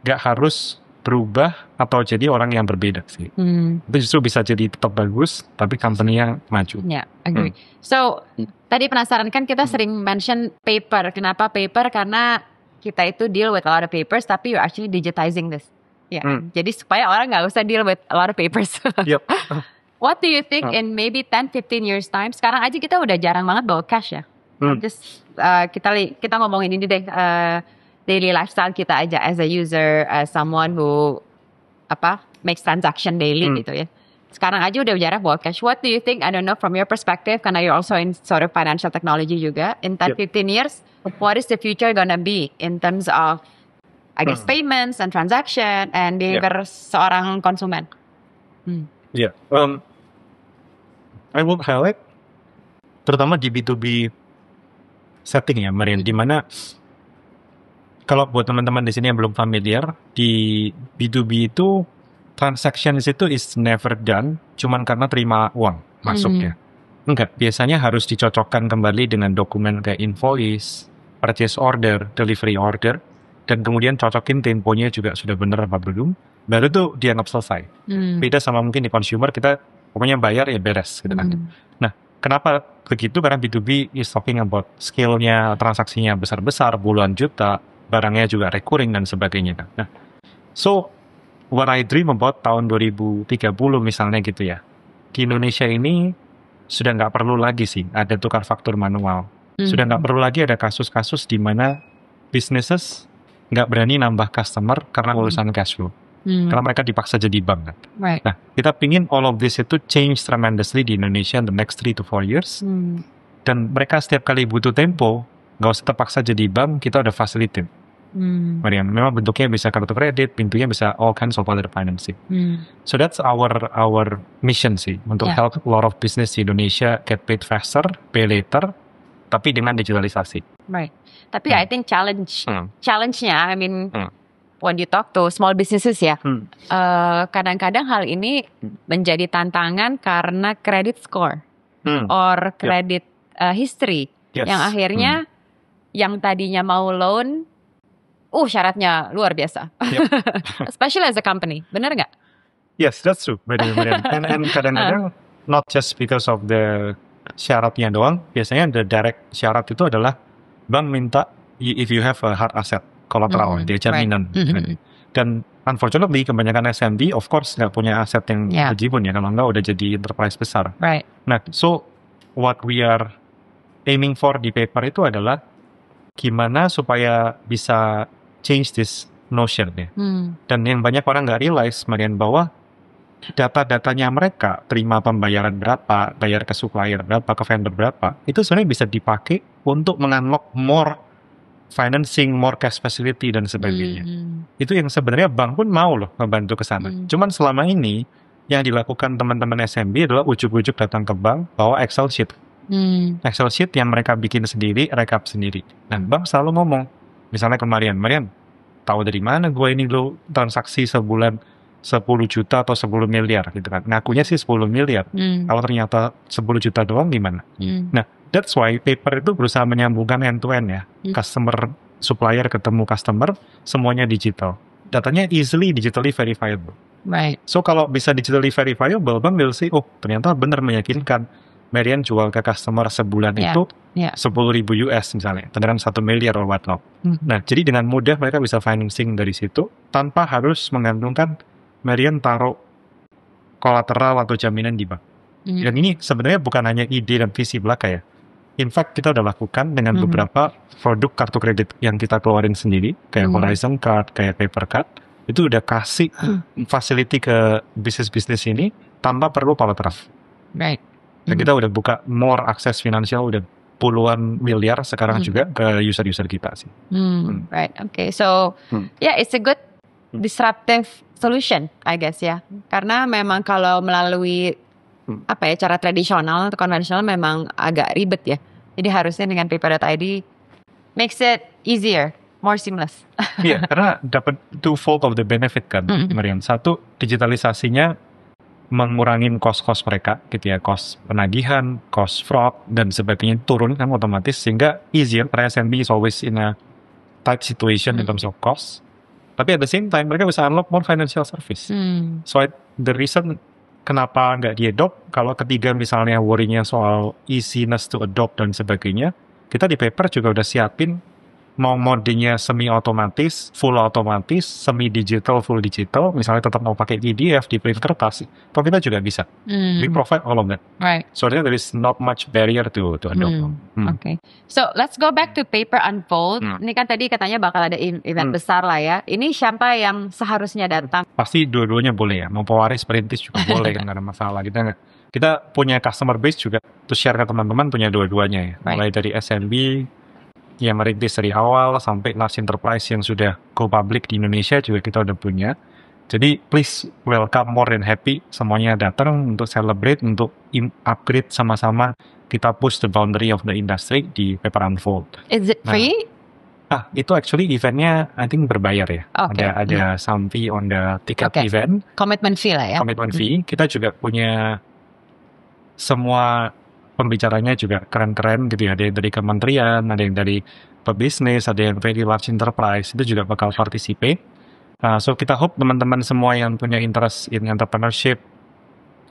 Speaker 1: gak harus berubah atau jadi orang yang berbeda sih. Itu justru bisa jadi tetap bagus, tapi company yang maju.
Speaker 2: Yeah, agree. So, tadi penasaran kan kita sering mention paper. Kenapa paper? Karena kita itu deal with a lot of papers, tapi you're actually digitizing this. Ya, jadi supaya orang nggak usah deal with a lot of papers.
Speaker 1: Yep.
Speaker 2: What do you think in maybe 10-15 years time? Sekarang aja kita udah jarang banget bawa cash ya. Just kita ngomongin ini deh, daily lifestyle kita aja as a user, as someone who makes transaction daily gitu ya. Sekarang aja udah jarang bawa cash. What do you think? I don't know from your perspective, karena you're also in sort of financial technology juga. In 10-15 years, what is the future gonna be in terms of I guess payments and transaction and behavior seorang konsumen?
Speaker 1: Yeah, I would highlight terutama di B2B setting ya, Marian, di mana kalau buat teman-teman di sini yang belum familiar, di B2B itu transactions itu is never done cuman karena terima uang masuknya. Enggak, biasanya harus dicocokkan kembali dengan dokumen kayak invoice, purchase order, delivery order, dan kemudian cocokin temponya juga sudah benar apa belum, baru tuh dianggap selesai. Beda sama mungkin di consumer, kita pokoknya bayar ya beres gitu kan. Nah, kenapa begitu? Karena B2B is talking about scale-nya, transaksinya besar-besar, puluhan juta, barangnya juga recurring dan sebagainya kan. Nah, so what I dream about tahun 2030 misalnya gitu ya, di Indonesia ini sudah nggak perlu lagi sih ada tukar faktur manual. Sudah nggak perlu lagi ada kasus-kasus di mana businesses nggak berani nambah customer karena urusan cash flow. Karena mereka dipaksa jadi bank kan.
Speaker 2: Right.
Speaker 1: Nah, kita pingin all of this itu change tremendously di Indonesia in the next 3 to 4 years. Dan mereka setiap kali butuh tempo, nggak usah terpaksa jadi bank, kita udah facilitate. Marian, memang bentuknya bisa kartu kredit, pintunya bisa all kinds of other financing. So that's our mission sih, untuk help a lot of business di Indonesia get paid faster, pay later, tapi dengan digitalisasi.
Speaker 2: Right. Tapi I think challenge-nya, I mean, when you talk to small businesses ya, kadang-kadang hal ini menjadi tantangan karena credit score or credit history, yang akhirnya yang tadinya mau loan, syaratnya luar biasa, especially as a company, benar nggak?
Speaker 1: Yes, that's true. And kadang-kadang not just because of the syaratnya doang, biasanya the direct syarat itu adalah bank minta if you have a hard asset, collateral, dia jaminan. Dan unfortunately kebanyakan SMB of course nggak punya aset yang bejibun ya, kalau nggak udah jadi enterprise besar.
Speaker 2: Right.
Speaker 1: Nah, so what we are aiming for di paper itu adalah gimana supaya bisa change this notion ya. Dan yang banyak orang nggak realize, Marian, bahwa data-datanya mereka, terima pembayaran berapa, bayar ke supplier berapa, ke vendor berapa, itu sebenarnya bisa dipakai untuk mengunlock more financing, more cash facility dan sebagainya. Itu yang sebenarnya bank pun mau loh membantu ke sana. Cuman selama ini yang dilakukan teman-teman SMB adalah ujuk-ujuk datang ke bank bawa Excel sheet. Excel sheet yang mereka bikin sendiri, rekap sendiri. Nah, bank selalu ngomong, misalnya ke Marian, tahu dari mana gue ini lo transaksi sebulan 10 juta atau 10 miliar gitu kan. Ngakunya sih 10 miliar. Kalau ternyata 10 juta doang gimana? Nah, that's why paper itu berusaha menyambungkan end-to-end ya. Customer, supplier ketemu customer, semuanya digital. Datanya easily digitally verifiable.
Speaker 2: Right.
Speaker 1: So kalau bisa digitally verifiable, bank will say, ternyata benar meyakinkan. Marian jual ke customer sebulan
Speaker 2: Yeah.
Speaker 1: itu
Speaker 2: Yeah.
Speaker 1: 10.000 US misalnya, beneran 1 miliar or whatnot. Nah, jadi dengan mudah mereka bisa financing dari situ tanpa harus menggantungkan Marian taruh kolateral atau jaminan di bank. Dan ini sebenarnya bukan hanya ide dan visi belaka ya. In fact, kita udah lakukan dengan beberapa produk kartu kredit yang kita keluarin sendiri, kayak Horizon Card, kayak Paper Card, itu udah kasih facility ke bisnis-bisnis ini tanpa perlu kolateral.
Speaker 2: Right.
Speaker 1: Dan kita udah buka more akses finansial, udah puluhan miliar sekarang juga ke user-user kita sih.
Speaker 2: Right. Okay. So, yeah, it's a good disruptive solution, I guess ya. Karena memang kalau melalui cara tradisional atau konvensional memang agak ribet ya. Jadi harusnya dengan paper.id makes it easier, more seamless.
Speaker 1: Iya, karena dapat twofold of the benefit kan, Marian. Satu, digitalisasinya mengurangin cost mereka, gitu ya, cost penagihan, cost fraud dan sebagainya turun kan otomatis, sehingga easier. Karena SMB is always in a tight situation in terms of cost. Tapi at the same time mereka bisa unlock more financial service. So the reason kenapa nggak di-adopt, kalau ketiga misalnya worry-nya soal easiness to adopt dan sebagainya, kita di Paper juga udah siapin mau modenya semi-otomatis, full otomatis, semi-digital, full digital, misalnya tetap mau pakai PDF, di print kertas, toh kita juga bisa. We provide all of that.
Speaker 2: Right.
Speaker 1: So there is not much barrier to adopt.
Speaker 2: Okay. So let's go back to Paper Unfold. Ini kan tadi katanya bakal ada event besar lah ya. Ini siapa yang seharusnya datang?
Speaker 1: Pasti dua-duanya boleh ya. Mau pewaris, perintis juga boleh kan, nggak ada masalah. Kita punya customer base juga, to share ke teman-teman punya dua-duanya ya. Mulai dari SMB yang merintis dari awal sampai large enterprise yang sudah go public di Indonesia juga kita udah punya. Jadi please welcome, more than happy semuanya datang untuk celebrate, untuk upgrade sama-sama, kita push the boundary of the industry di Paper Unfold.
Speaker 2: Is it free?
Speaker 1: Itu actually eventnya I think berbayar ya.
Speaker 2: Okay.
Speaker 1: Ada some fee on the ticket event.
Speaker 2: Commitment fee lah ya.
Speaker 1: Commitment fee. Kita juga punya semua pembicaranya juga keren-keren gitu ya. Ada yang dari kementerian, ada yang dari pebisnis, ada yang very large enterprise, itu juga bakal participate. So kita hope teman-teman semua yang punya interest in entrepreneurship,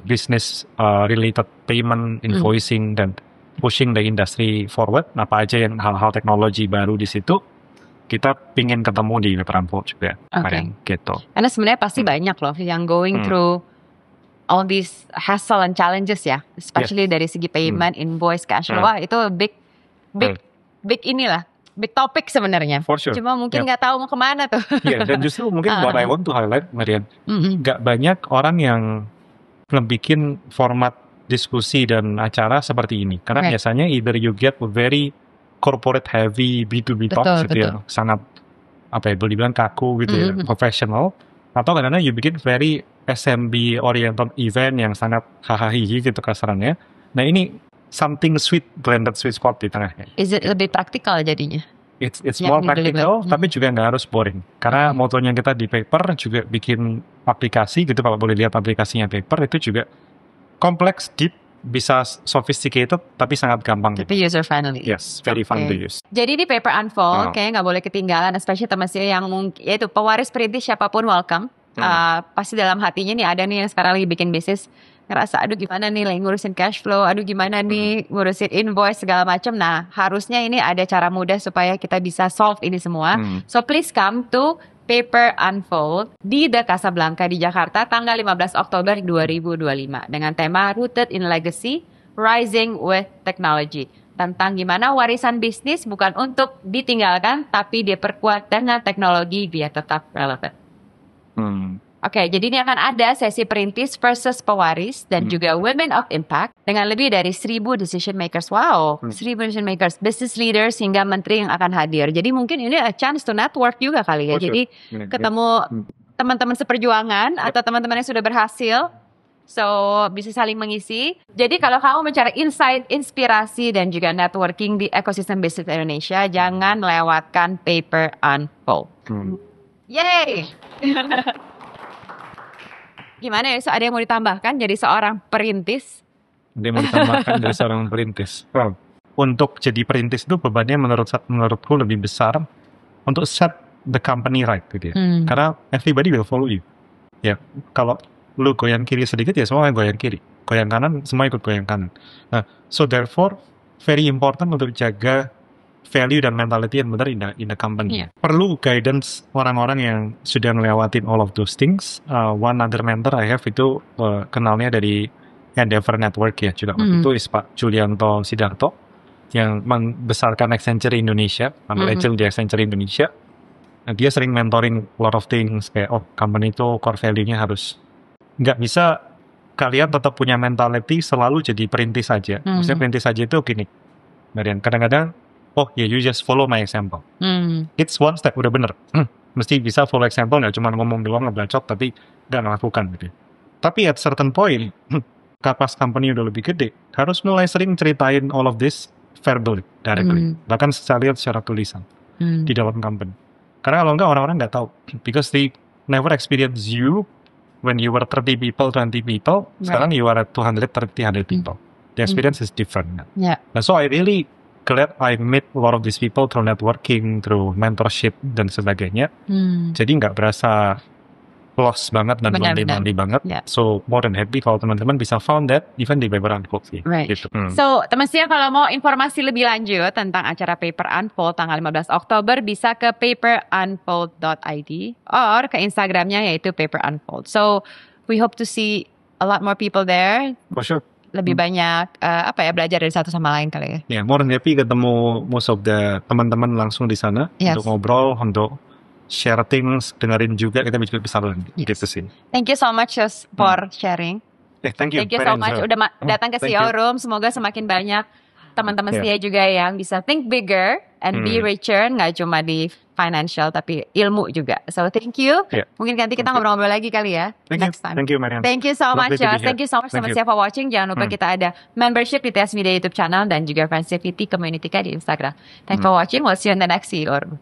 Speaker 1: business related payment, invoicing, dan pushing the industry forward, apa aja yang hal-hal teknologi baru di situ, kita pingin ketemu di Paper Unfold juga. Gitu.
Speaker 2: Karena sebenarnya pasti banyak loh yang going through all these hassle and challenges ya, especially dari segi payment, invoice, cash flow. Wah, itu big inilah, big topic sebenarnya.
Speaker 1: For sure.
Speaker 2: Cuma mungkin nggak tahu mau kemana tuh.
Speaker 1: Iya, dan justru mungkin what I want to highlight, Marian, nggak banyak orang yang ngebikin format diskusi dan acara seperti ini. Karena biasanya either you get a very corporate heavy B2B talk gitu ya, sangat boleh dibilang kaku gitu ya, professional. Atau kadang-kadang you bikin very SMB oriented event yang sangat hahaha gitu kasarannya. Nah ini something sweet, blended sweet spot di tengahnya.
Speaker 2: Is it lebih praktikal jadinya?
Speaker 1: It's more practical, tapi juga nggak harus boring. Karena motonya kita di Paper juga bikin aplikasi gitu, kalau boleh lihat aplikasinya Paper itu juga kompleks, deep, bisa sophisticated, tapi sangat gampang.
Speaker 2: Tapi user friendly.
Speaker 1: Yes, very fun to use.
Speaker 2: Jadi di Paper Unfold, kayaknya nggak boleh ketinggalan, especially teman-teman yang mungkin, yaitu pewaris perintis siapapun welcome. Pasti dalam hatinya nih ada nih yang sekarang lagi bikin bisnis, ngerasa aduh gimana nih lagi ngurusin cash flow, aduh gimana nih ngurusin invoice segala macam. Nah harusnya ini ada cara mudah supaya kita bisa solve ini semua. So please come to Paper Unfold di The Casablanca di Jakarta tanggal 15 Oktober 2025 dengan tema Rooted in Legacy, Rising with Technology. Tentang gimana warisan bisnis bukan untuk ditinggalkan tapi diperkuat dengan teknologi biar tetap relevan. Oke, jadi ini akan ada sesi perintis versus pewaris dan juga Women of Impact dengan lebih dari 1,000 decision makers. Wow, 1,000 decision makers, business leaders hingga menteri yang akan hadir. Jadi mungkin ini a chance to network juga kali ya. Jadi ketemu teman-teman seperjuangan atau teman-teman yang sudah berhasil. So, bisa saling mengisi. Jadi kalau kamu mencari insight, inspirasi dan juga networking di ekosistem bisnis Indonesia, jangan lewatkan Paper Unfold. Yay! Gimana ya, so ada yang mau ditambahkan jadi seorang perintis?
Speaker 1: Ada yang mau ditambahkan dari seorang perintis. Untuk jadi perintis itu bebannya menurutku lebih besar untuk set the company right gitu ya. Karena everybody will follow you. Ya, kalau lu goyang kiri sedikit ya semua yang goyang kiri. goyang kanan, semua ikut goyang kanan. Nah, so therefore very important untuk jaga value dan mentality yang benar in the company.
Speaker 2: Iya.
Speaker 1: Perlu guidance orang-orang yang sudah ngelewatin all of those things. One other mentor I have itu kenalnya dari Endeavor Network ya juga. Itu is Pak Julianto Sidarto yang membesarkan Accenture Indonesia, Rachel di Accenture Indonesia. Nah, dia sering mentoring a lot of things kayak company itu core value-nya harus nggak bisa kalian tetap punya mentality selalu jadi perintis saja. Maksudnya perintis saja itu gini, Marian. Kadang-kadang you just follow my example. It's one step, udah bener. Mesti bisa follow example, nggak cuma ngomong doang, ngebacot, tapi nggak melakukan gitu. Tapi at certain point, kapas company udah lebih gede, harus mulai sering ceritain all of this verbally, directly. Bahkan secara tulisan di dalam company. Karena kalau nggak, orang-orang nggak tahu. Because they never experience you when you were 30 people, 20 people. Sekarang you are at 200, 300 people. The experience is different.
Speaker 2: Yeah.
Speaker 1: So I really glad I met a lot of these people through networking, through mentorship dan sebagainya. Jadi nggak berasa lost banget dan lonely banget.
Speaker 2: Yeah.
Speaker 1: So more than happy kalau teman-teman bisa found that even di Paper Unfold sih.
Speaker 2: Right.
Speaker 1: Gitu.
Speaker 2: So teman setia kalau mau informasi lebih lanjut tentang acara Paper Unfold tanggal 15 Oktober bisa ke paperunfold.id or ke Instagramnya yaitu Paper Unfold. So we hope to see a lot more people there.
Speaker 1: For sure.
Speaker 2: Lebih banyak belajar dari satu sama lain kali ya.
Speaker 1: Yeah, more than happy ketemu most of the teman-teman langsung di sana untuk ngobrol, untuk share things, dengerin juga, kita bisa learn gitu sih.
Speaker 2: Thank you so much for sharing.
Speaker 1: Thank you
Speaker 2: so much udah datang ke CEO Room. Semoga semakin banyak teman-teman setia juga yang bisa think bigger and be richer, nggak cuma di financial tapi ilmu juga. So thank you. Mungkin nanti kita ngobrol-ngobrol lagi kali ya. Next time.
Speaker 1: Thank you, Marian.
Speaker 2: Thank you so much, Josh. Thank you so much teman setia for watching. Jangan lupa kita ada membership di TS Media YouTube channel dan juga Friendsivity Community di Instagram. Thanks for watching. We'll see you in the next CEO Room.